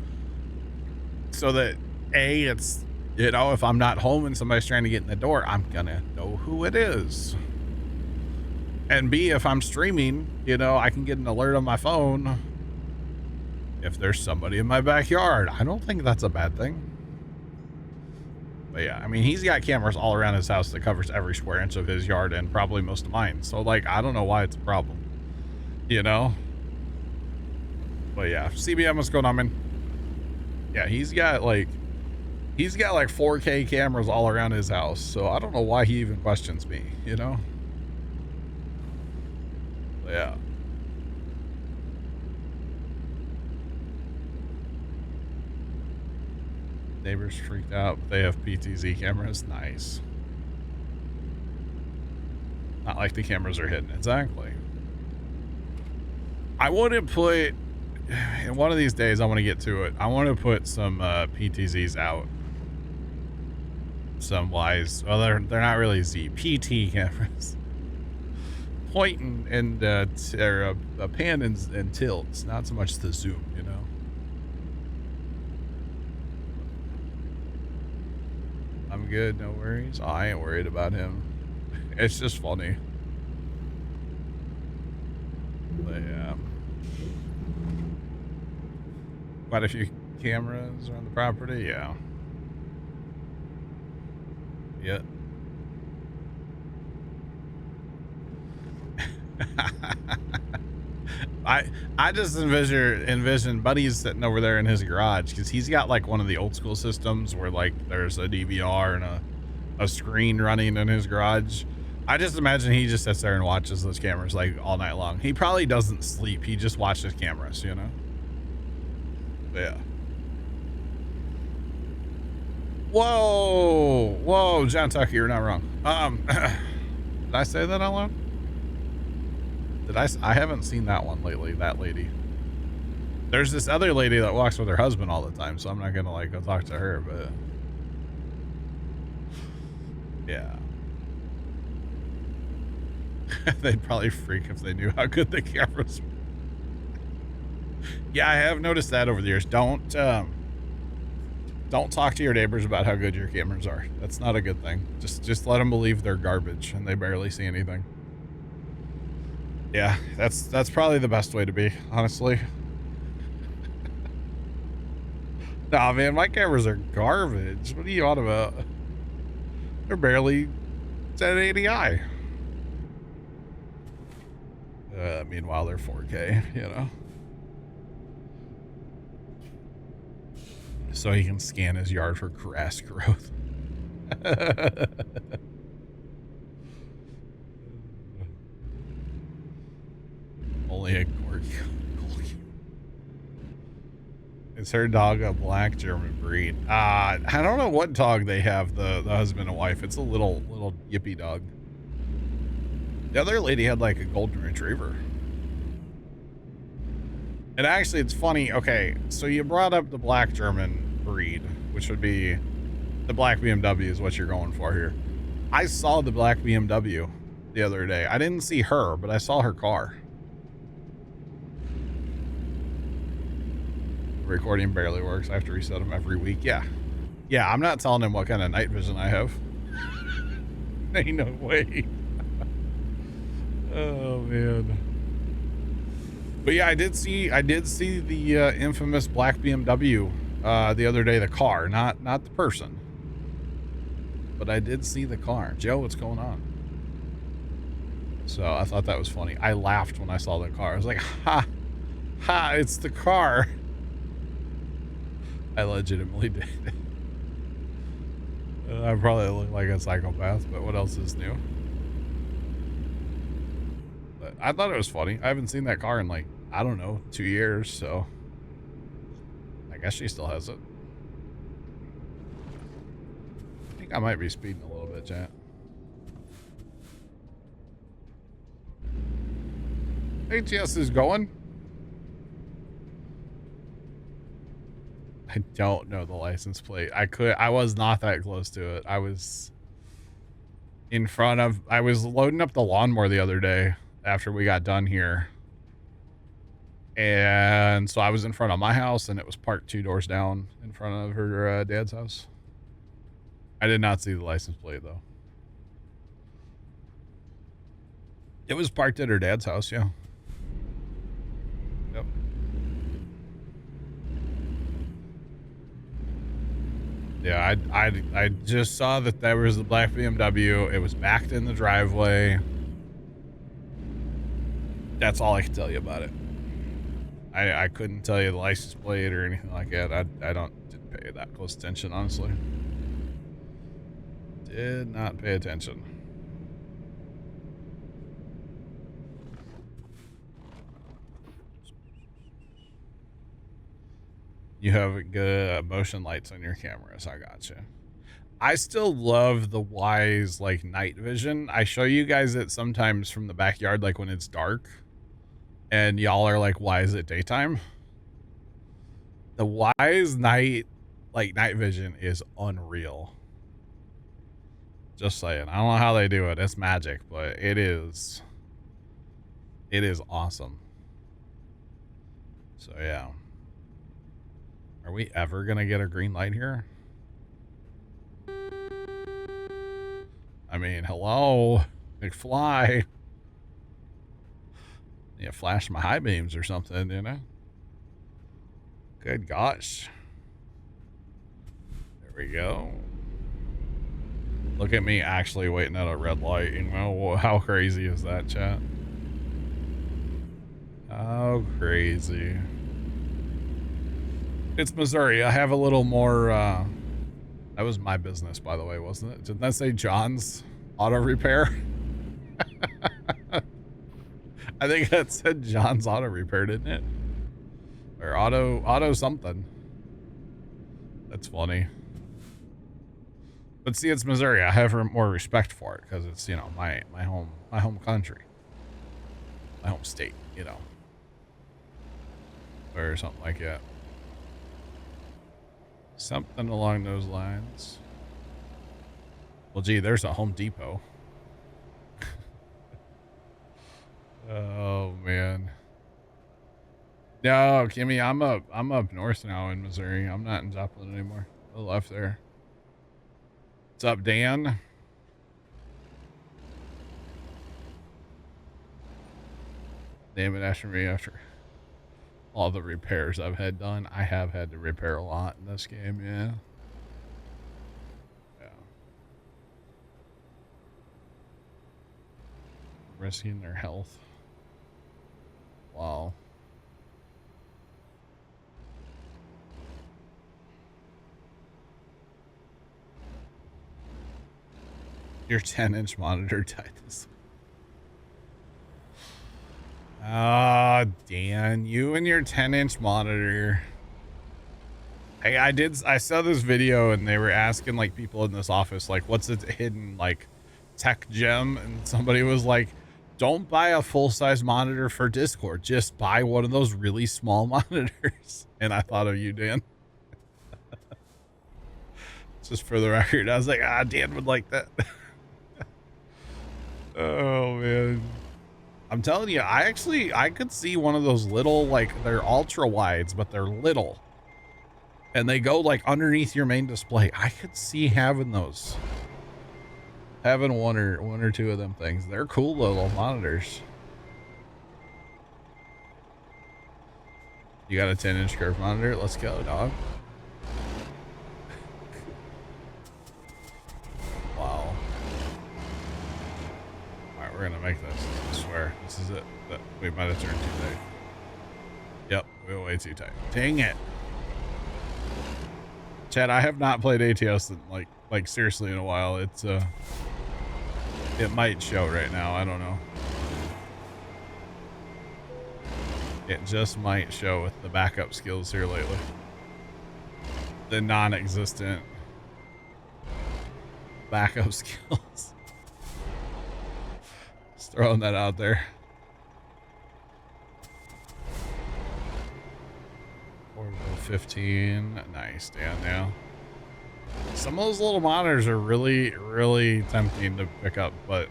So that A, it's, you know, if I'm not home and somebody's trying to get in the door, I'm gonna know who it is. And B, if I'm streaming, you know, I can get an alert on my phone if there's somebody in my backyard. I don't think that's a bad thing. But yeah, I mean, he's got cameras all around his house that covers every square inch of his yard and probably most of mine. So like, I don't know why it's a problem. You know? But yeah, CBM, what's going on, man? Yeah, he's got like 4K cameras all around his house, so I don't know why he even questions me, you know? But yeah. Neighbors freaked out. They have PTZ cameras. Nice. Not like the cameras are hidden. Exactly. I want to put, in one of these days, I want to get to it. I want to put some PTZs out. Some wise, well, they're not really PT cameras. Point and pan and tilts, not so much the zoom, you know. I'm good, no worries. Oh, I ain't worried about him. It's just funny. But yeah. Quite a few cameras around the property, yeah. Yep. I just envision Buddy's sitting over there in his garage, because he's got like one of the old school systems where like there's a DVR and a screen running in his garage. I just imagine he just sits there and watches those cameras like all night long. He probably doesn't sleep. He just watches cameras, you know? But yeah. Whoa, whoa, John Tucker, you're not wrong. Did I say that out loud? I haven't seen that one lately, that lady. There's this other lady that walks with her husband all the time, so I'm not gonna like go talk to her, but yeah. They'd probably freak if they knew how good the cameras were. Yeah, I have noticed that over the years. Don't talk to your neighbors about how good your cameras are. That's not a good thing. Just let them believe they're garbage and they barely see anything. Yeah, that's probably the best way to be, honestly. Nah, man, my cameras are garbage. What are you on about? They're barely 1080i. Meanwhile, they're 4K, you know? So he can scan his yard for grass growth. Only a corgi. Is her dog a black German breed? I don't know what dog they have, the husband and wife. It's a little yippy dog. The other lady had like a golden retriever. And actually, it's funny. Okay, so you brought up the black German breed, which would be the black BMW is what you're going for here. I saw the black BMW the other day. I didn't see her, but I saw her car. Recording barely works. I have to reset them every week. Yeah, I'm not telling him what kind of night vision I have. Ain't no way. Oh man. But yeah, I did see the infamous black BMW the other day. The car, not the person, but I did see the car. Joe, what's going on? So I thought that was funny. I laughed when I saw the car. I was like, ha, it's the car. I legitimately did. I probably look like a psychopath, but what else is new? But I thought it was funny. I haven't seen that car in like, I don't know, 2 years, so I guess she still has it. I think I might be speeding a little bit, chat. ATS is going. I don't know the license plate. I was not that close to it. I was loading up the lawnmower the other day after we got done here. And so I was in front of my house and it was parked 2 doors down in front of her dad's house. I did not see the license plate though. It was parked at her dad's house, yeah. Yep. Yeah, I just saw that there was the black BMW. It was backed in the driveway. That's all I can tell you about it. I couldn't tell you the license plate or anything like that. I didn't pay that close attention, honestly. Did not pay attention. You have good motion lights on your cameras. I gotcha. I still love the Wise like night vision. I show you guys it sometimes from the backyard, like when it's dark. And y'all are like, why is it daytime? The Wise night vision is unreal. Just saying. I don't know how they do it. It's magic, but it is awesome. So yeah. Are we ever gonna get a green light here? I mean, hello, McFly. Yeah, flash my high beams or something, you know? Good gosh. There we go. Look at me actually waiting at a red light. You know, how crazy is that, chat? How crazy. It's Missouri. I have a little more, that was my business, by the way, wasn't it? Didn't that say John's Auto Repair? I think that said John's Auto Repair, didn't it? Or auto something. That's funny. But see, it's Missouri. I have more respect for it because it's, you know, my home country, my home state, you know, or something like that. Something along those lines. Well, gee, there's a Home Depot. Oh man. No, Kimmy, I'm up north now in Missouri. I'm not in Joplin anymore. I left there. What's up, Dan? Name it after me after all the repairs I've had done. I have had to repair a lot in this game, yeah. Yeah. Risking their health. Wow. Your 10-inch monitor died this week. Ah, Dan, you and your 10-inch monitor. Hey, I saw this video and they were asking like people in this office, like, what's a hidden like tech gem? And somebody was like, don't buy a full-size monitor for Discord. Just buy one of those really small monitors. And I thought of you, Dan. Just for the record, I was like, Dan would like that. Oh, man. I'm telling you, I could see one of those little, like, they're ultra wides, but they're little. And they go like underneath your main display. I could see having those. Having one or two of them things. They're cool little monitors. You got a 10-inch curve monitor? Let's go, dog. Wow. Alright, we're gonna make this. I swear. This is it. We might have turned too tight. Yep, we went way too tight. Dang it. Chad, I have not played ATS in like seriously in a while. It's it might show right now. I don't know. It just might show with the backup skills here lately. The non-existent backup skills. Just throwing that out there. 15. Nice, Dan. Now, some of those little monitors are really, really tempting to pick up, but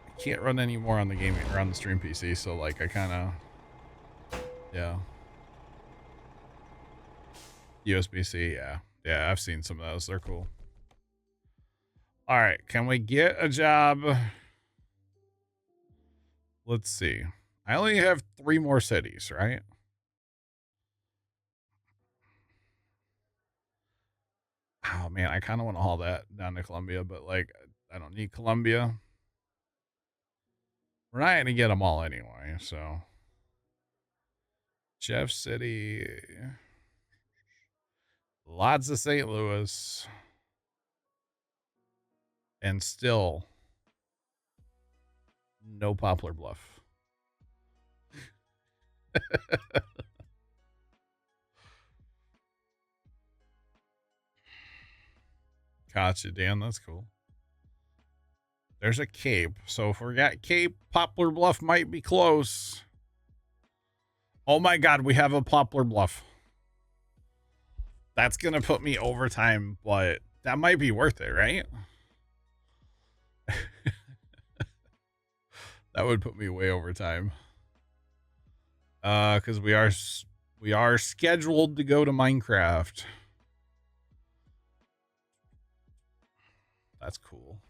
I can't run any more on the gaming or on the stream PC. So, like, I kind of, yeah. USB-C, yeah. I've seen some of those. They're cool. All right, can we get a job? Let's see. I only have 3 more cities, right? Oh man, I kind of want to haul that down to Columbia, but like, I don't need Columbia. We're not going to get them all anyway, so. Jeff City. Lots of St. Louis. And still no Poplar Bluff. Gotcha, Dan. That's cool. There's a Cape. So if we got Cape, Poplar Bluff might be close. Oh my God, we have a Poplar Bluff. That's going to put me overtime, but that might be worth it, right? That would put me way overtime. Because we are scheduled to go to Minecraft. That's cool.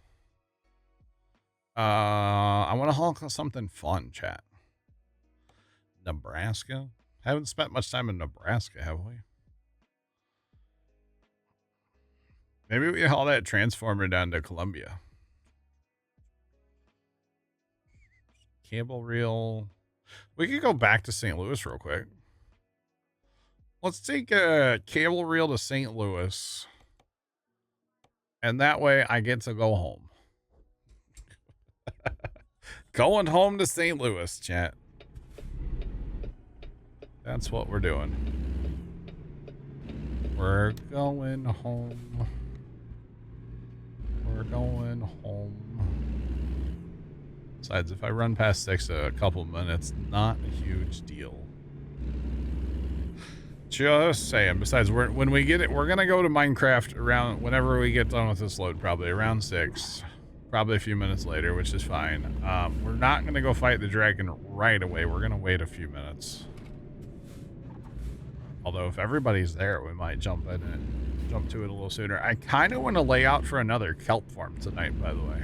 I want to haul something fun, chat. Nebraska? Haven't spent much time in Nebraska, have we? Maybe we haul that transformer down to Columbia. Cable reel. We could go back to St. Louis real quick. Let's take a cable reel to St. Louis. And that way I get to go home. Going home to St. Louis, chat. That's what we're doing. We're going home. We're going home. Besides, if I run past 6 a couple minutes, not a huge deal. Just saying. Besides, when we get it, we're gonna go to Minecraft around whenever we get done with this load, probably around 6. Probably a few minutes later, which is fine. We're not gonna go fight the dragon right away. We're gonna wait a few minutes. Although if everybody's there, we might jump in and jump to it a little sooner. I kind of want to lay out for another kelp farm tonight, by the way.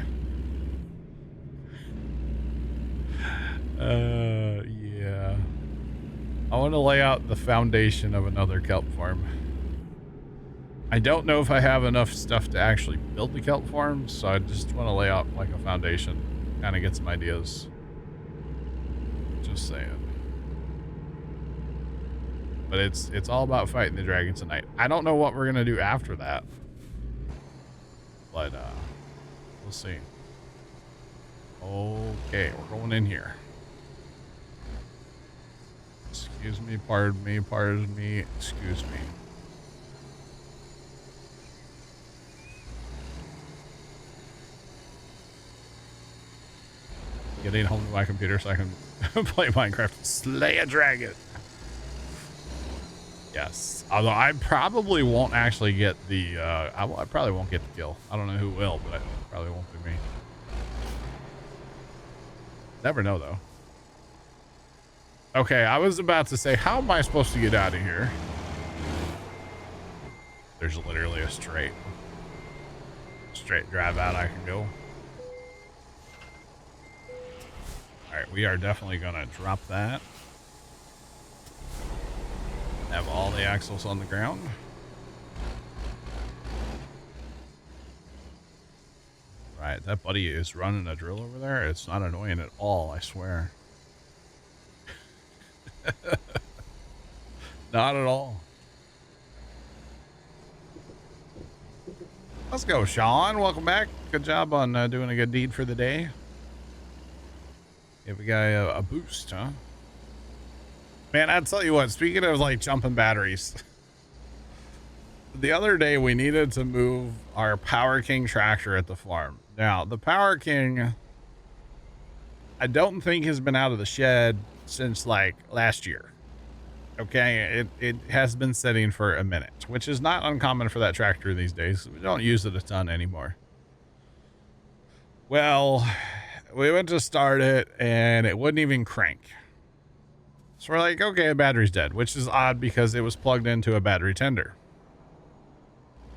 Yeah. I want to lay out the foundation of another kelp farm. I don't know if I have enough stuff to actually build the kelp farm, so I just want to lay out like a foundation, kind of get some ideas. Just saying. But it's all about fighting the dragon tonight. I don't know what we're gonna do after that, but we'll see. Okay, we're going in here. Excuse me, pardon me, excuse me. Getting home to my computer so I can play Minecraft and slay a dragon. Yes, although I probably won't actually get the, I probably won't get the kill. I don't know who will, but it probably won't be me. Never know, though. Okay, I was about to say, how am I supposed to get out of here? There's literally a straight drive out I can go. All right, we are definitely gonna drop that. Have all the axles on the ground. Right, that buddy is running a drill over there. It's not annoying at all, I swear. Not at all. Let's go, Sean. Welcome back. Good job on doing a good deed for the day. Give a guy a boost, huh? Man, I'll tell you what, speaking of like jumping batteries, the other day we needed to move our Power King tractor at the farm. Now, the Power King, I don't think has been out of the shed since like last year. Okay, it has been sitting for a minute, which is not uncommon for that tractor these days. We don't use it a ton anymore. Well, we went to start it and it wouldn't even crank. So we're like, okay, the battery's dead, which is odd because it was plugged into a battery tender.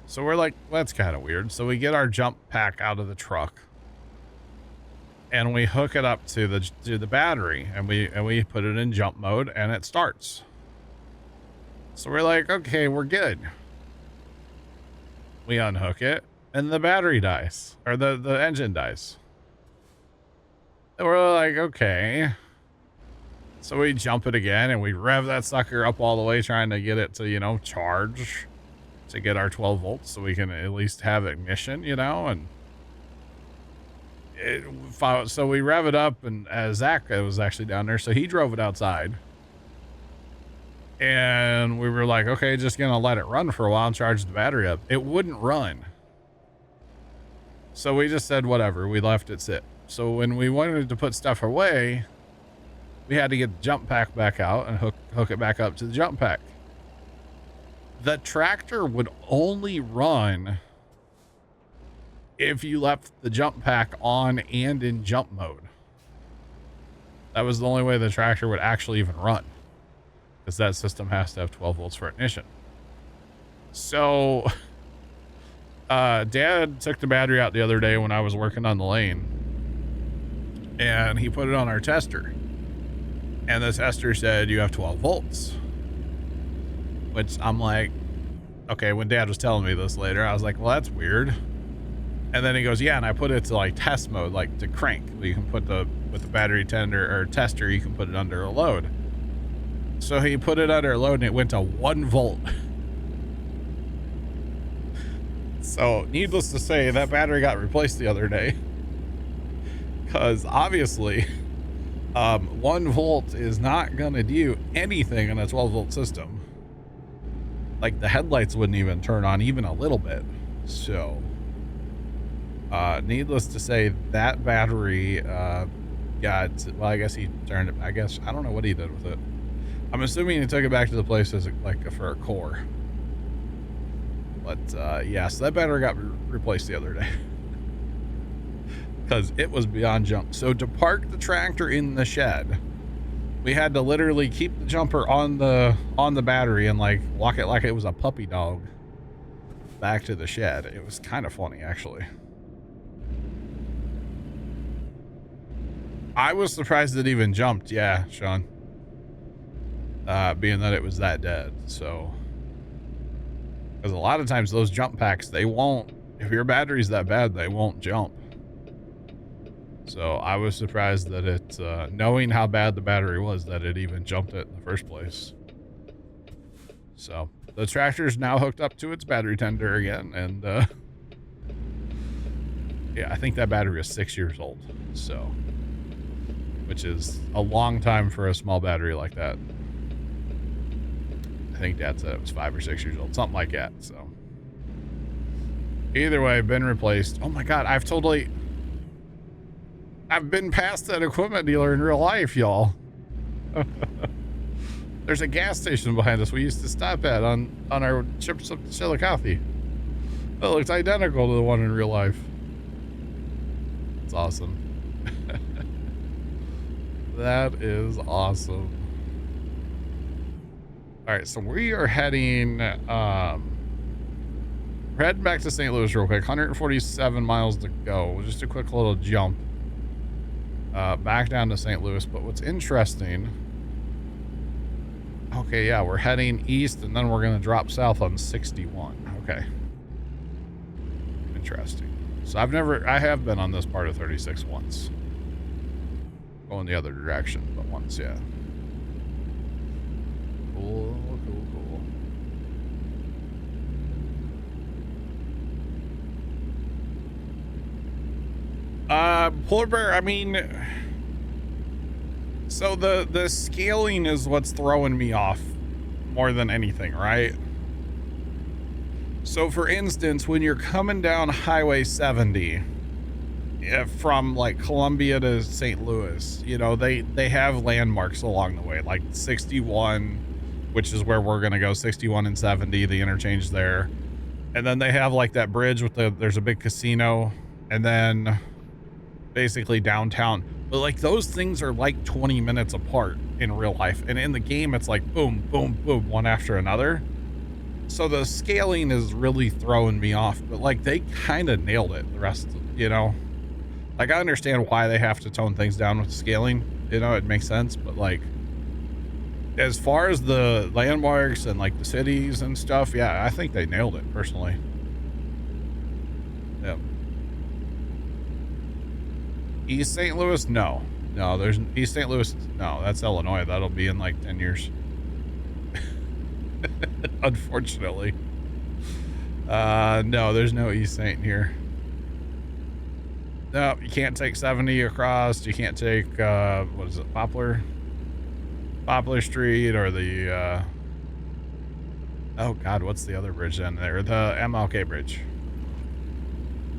So we're like, well, that's kind of weird. So we get our jump pack out of the truck and we hook it up to the battery and we put it in jump mode and it starts. So we're like, okay, we're good. We unhook it and the battery dies, or the engine dies. And we're like, okay. So we jump it again and we rev that sucker up all the way, trying to get it to, you know, charge to get our 12 volts so we can at least have ignition, you know, and so we rev it up, and Zach was actually down there, so he drove it outside. And we were like, okay, just gonna let it run for a while and charge the battery up. It wouldn't run. So we just said, whatever, we left it sit. So when we wanted to put stuff away, we had to get the jump pack back out and hook it back up to the jump pack. The tractor would only run if you left the jump pack on and in jump mode. That was the only way the tractor would actually even run, because that system has to have 12 volts for ignition. So Dad took the battery out the other day when I was working on the lane, and he put it on our tester. And the tester said, you have 12 volts. Which I'm like, okay, when Dad was telling me this later, I was like, well, that's weird. And then he goes, yeah, and I put it to like test mode, like to crank. You can put with the battery tender or tester, you can put it under a load. So he put it under a load and it went to 1 volt. So needless to say, that battery got replaced the other day. Because obviously 1 volt is not gonna do anything in a 12 volt system. Like the headlights wouldn't even turn on even a little bit. So needless to say, that battery got, well, I guess he turned it, I don't know what he did with it. I'm assuming he took it back to the place as like for a core. But yeah, so that battery got replaced the other day. Because it was beyond junk. So to park the tractor in the shed, we had to literally keep the jumper on the battery and like walk it like it was a puppy dog back to the shed. It was kind of funny, actually. I was surprised it even jumped. Yeah, Sean. Being that it was that dead. So, because a lot of times those jump packs, they won't, if your battery's that bad, they won't jump. So I was surprised that it, knowing how bad the battery was, that it even jumped it in the first place. So the tractor's now hooked up to its battery tender again. And, yeah, I think that battery is 6 years old. So, which is a long time for a small battery like that. I think Dad said it was 5 or 6 years old, something like that. So either way, been replaced. Oh my God, I've been past that equipment dealer in real life, y'all. There's a gas station behind us we used to stop at on our trips up to Chillicothe. It looks identical to the one in real life. It's awesome. That is awesome. All right, so we are heading back to St. Louis real quick. 147 miles to go. Just a quick little jump back down to St. Louis. But what's interesting, okay, yeah, we're heading east and then we're going to drop south on 61. Okay. Interesting. So I have been on this part of 36 once. Going the other direction, but once, yeah. Cool. Polar Bear, I mean, so the scaling is what's throwing me off more than anything, right? So for instance, when you're coming down Highway 70 from like Columbia to St. Louis, you know, they have landmarks along the way, like 61, which is where we're going to go, 61 and 70, the interchange there. And then they have like that bridge with there's a big casino, and then basically downtown. But like those things are like 20 minutes apart in real life. And in the game, it's like boom, boom, boom, one after another. So the scaling is really throwing me off, but like they kind of nailed it. The rest, you know, like I understand why they have to tone things down with scaling, you know, it makes sense. But like, as far as the landmarks and like the cities and stuff, yeah, I think they nailed it personally. Yep. East St. Louis? No, there's East St. Louis. No, that's Illinois. That'll be in like 10 years. Unfortunately. No, there's no East St. here. No, you can't take 70 across. You can't take, what is it? Poplar Street, or the, oh God, what's the other bridge in there? The MLK bridge.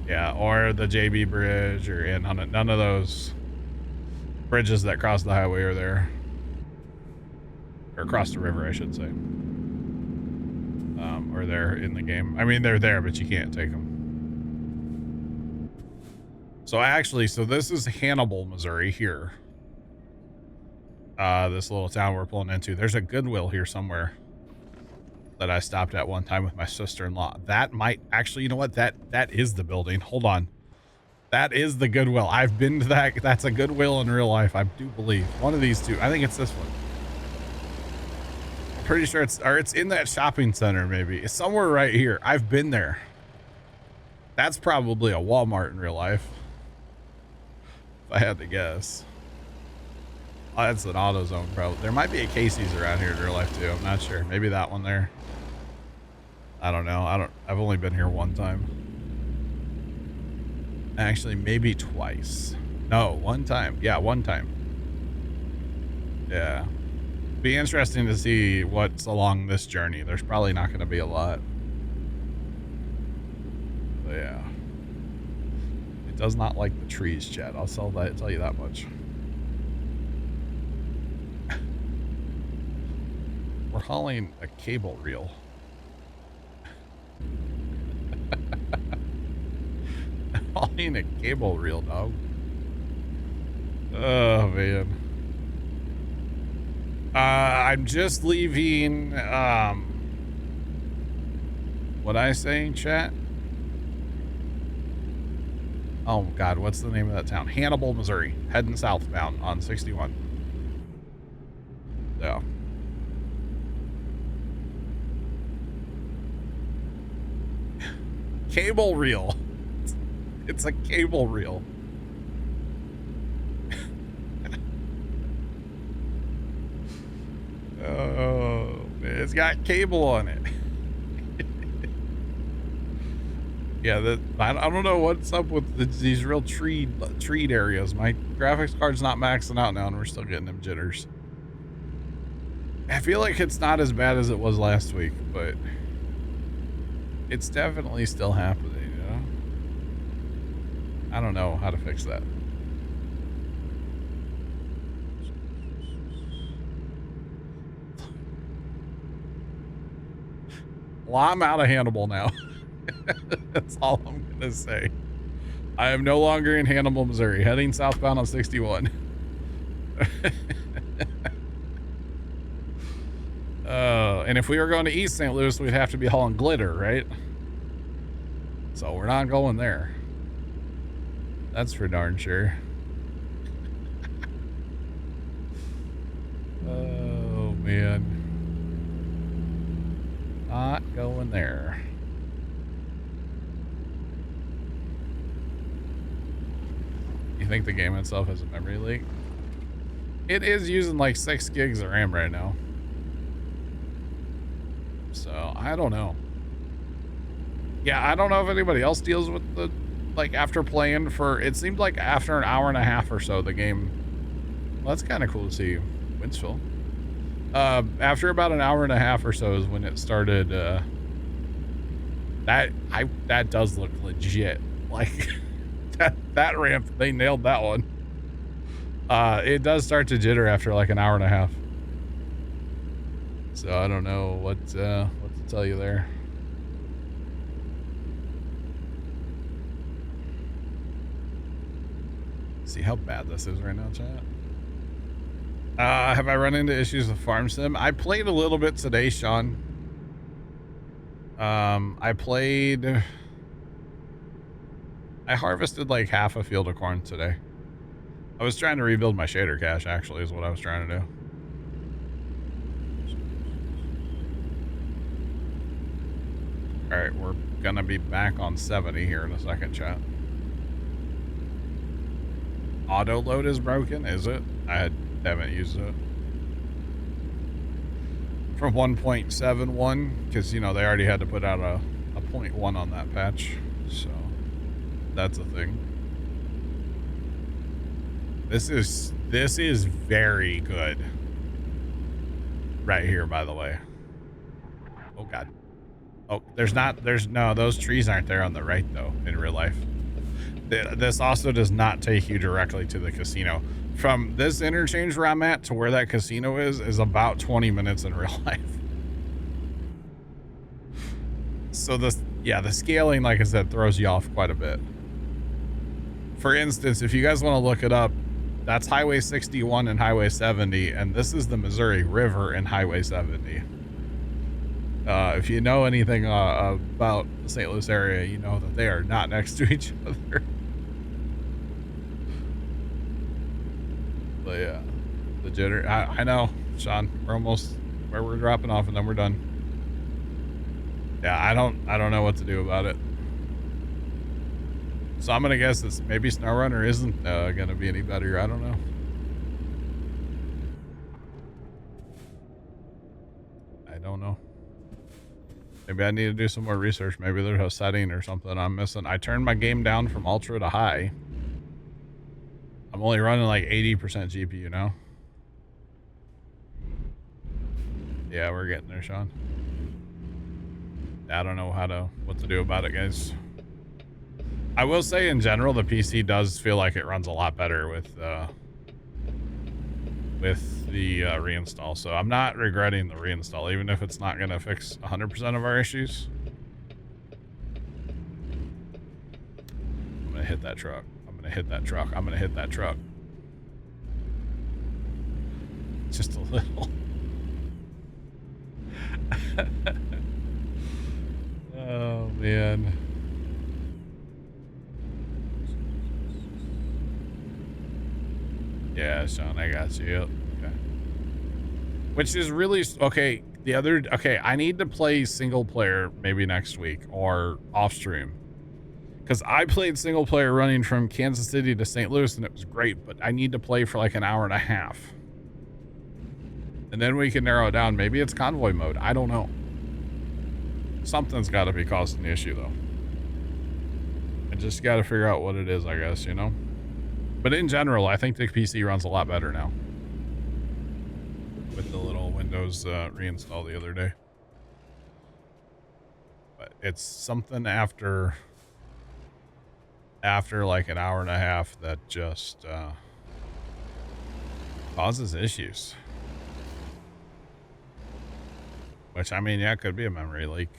Yeah, or the JB bridge, or none of those bridges that cross the highway are there. Or across the river, I should say. Or they're in the game. I mean, they're there, but you can't take them. So this is Hannibal, Missouri here. This little town we're pulling into. There's a Goodwill here somewhere that I stopped at one time with my sister-in-law. That might actually, you know what? That is the building. Hold on. That is the Goodwill. I've been to that. That's a Goodwill in real life. I do believe one of these two. I think it's this one. I'm pretty sure it's in that shopping center. Maybe it's somewhere right here. I've been there. That's probably a Walmart in real life, if I had to guess. Oh, that's an AutoZone, probably. There might be a Casey's around here in real life too. I'm not sure. Maybe that one there. I don't know. I've only been here one time. Actually, maybe twice. No, one time. Yeah, one time. Yeah. Be interesting to see what's along this journey. There's probably not going to be a lot. But yeah. It does not like the trees, Chad. I'll tell you that much. We're hauling a cable reel. Hauling a cable reel, dog. Oh, man. I'm just leaving, what I say, chat? Oh, God, what's the name of that town? Hannibal, Missouri. Heading southbound on 61. So. Cable reel. It's a cable reel. Oh, man, it's got cable on it. Yeah, I don't know what's up with these real treed areas. My graphics card's not maxing out now, and we're still getting them jitters. I feel like it's not as bad as it was last week, but it's definitely still happening, you know? I don't know how to fix that. Well, I'm out of Hannibal now. That's all I'm gonna say. I am no longer in Hannibal, Missouri, heading southbound on 61. And if we were going to East St. Louis, we'd have to be hauling glitter, right? So we're not going there. That's for darn sure. Oh, man. Not going there. You think the game itself has a memory leak? It is using like 6 gigs of RAM right now. So, I don't know. Yeah, I don't know if anybody else deals with the, like, after playing for, it seemed like after an hour and a half or so, the game, well, that's kind of cool to see, Winsville. After about an hour and a half or so is when it started, that does look legit. Like, that ramp, they nailed that one. It does start to jitter after like an hour and a half. So I don't know what to tell you there. See how bad this is right now, chat? Have I run into issues with Farm Sim? I played a little bit today, Sean. I harvested like half a field of corn today. I was trying to rebuild my shader cache, actually, is what I was trying to do. All right, we're gonna be back on 70 here in a second, chat. Auto load is broken, is it? I haven't used it. From 1.71, because, you know, they already had to put out a 0.1 on that patch, so that's a thing. This is very good. Right here, by the way. Oh, God. Oh, no, those trees aren't there on the right, though, in real life. This also does not take you directly to the casino. From this interchange where I'm at to where that casino is about 20 minutes in real life. So the scaling, like I said, throws you off quite a bit. For instance, if you guys want to look it up, that's Highway 61 and Highway 70, and this is the Missouri River and Highway 70. If you know anything about the St. Louis area, you know that they are not next to each other. But yeah, the jitter. I know, Sean. We're almost where we're dropping off, and then we're done. Yeah, I don't know what to do about it. So I'm gonna guess this maybe SnowRunner isn't gonna be any better. I don't know. I don't know. Maybe I need to do some more research. Maybe there's a setting or something I'm missing. I turned my game down from ultra to high. I'm only running like 80% GPU now. Yeah, we're getting there, Sean. I don't know what to do about it, guys. I will say in general, the PC does feel like it runs a lot better with the reinstall. So I'm not regretting the reinstall, even if it's not going to fix 100% of our issues. I'm going to hit that truck. I'm going to hit that truck. I'm going to hit that truck. Just a little. Oh, man. Yeah, Sean, I got you. Yep. Okay. Which is really okay. Okay, I need to play single player maybe next week or off stream, because I played single player running from Kansas City to St. Louis and it was great, but I need to play for like an hour and a half, and then we can narrow it down. Maybe it's convoy mode. I don't know. Something's got to be causing the issue though. I just got to figure out what it is, I guess, you know. But in general, I think the PC runs a lot better now with the little Windows reinstall the other day. But it's something after like an hour and a half that just causes issues. Which, I mean, yeah, it could be a memory leak.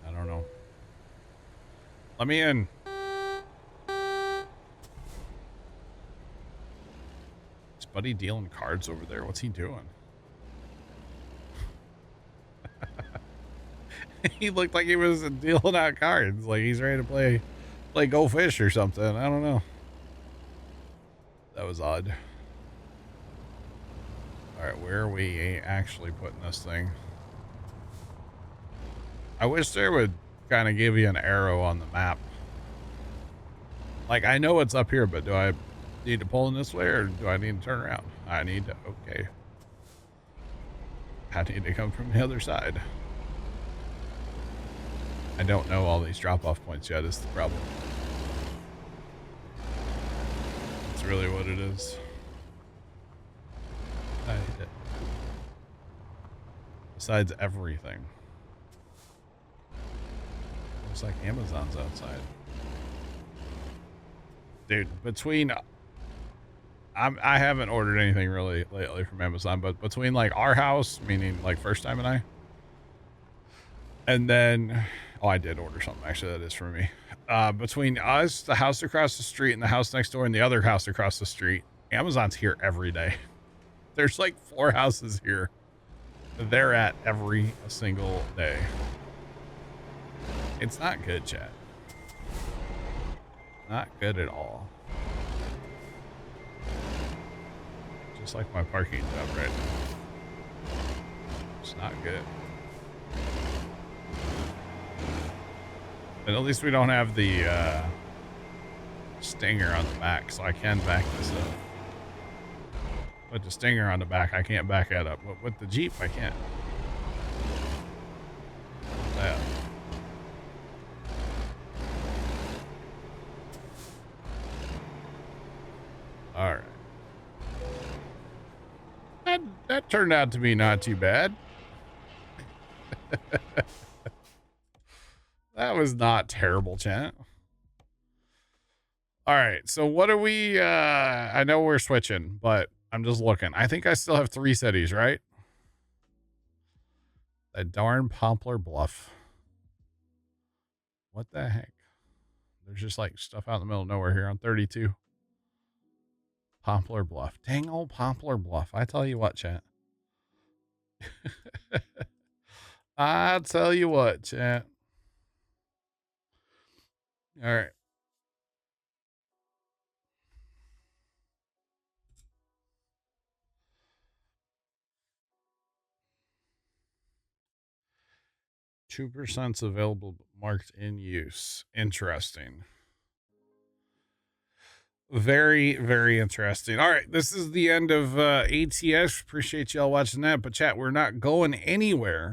I don't know. Let me in. Is Buddy dealing cards over there? What's he doing? He looked like he was dealing out cards. Like he's ready to play Go Fish or something. I don't know. That was odd. All right, where are we actually putting this thing? I wish there would kind of give you an arrow on the map. Like, I know it's up here, but do I need to pull in this way or do I need to turn around? I need to, okay. I need to come from the other side. I don't know all these drop-off points yet is the problem. That's really what it is. Besides everything. Looks like Amazon's outside. Dude, I haven't ordered anything really lately from Amazon, but between like our house, meaning like First Time and I, and then, oh, I did order something. Actually, that is for me. Between us, the house across the street, and the house next door, and the other house across the street, Amazon's here every day. There's like 4 houses here. They're at every single day. It's not good, chat. Not good at all. Just like my parking job right now. It's not good. But at least we don't have the stinger on the back, so I can back this up. With the stinger on the back, I can't back that up. But with the Jeep, I can't. That. All right. That turned out to be not too bad. That was not terrible, chat. All right. So what are we, I know we're switching, but I'm just looking. I think I still have 3 cities, right? That darn Poplar Bluff. What the heck? There's just like stuff out in the middle of nowhere here on 32. Poplar Bluff. Dang old Poplar Bluff. I tell you what, chat. I tell you what, chat. All right. %'s available marked in use. Interesting. Very, very interesting. All right, this is the end of ATS. Appreciate y'all watching that. But chat, we're not going anywhere.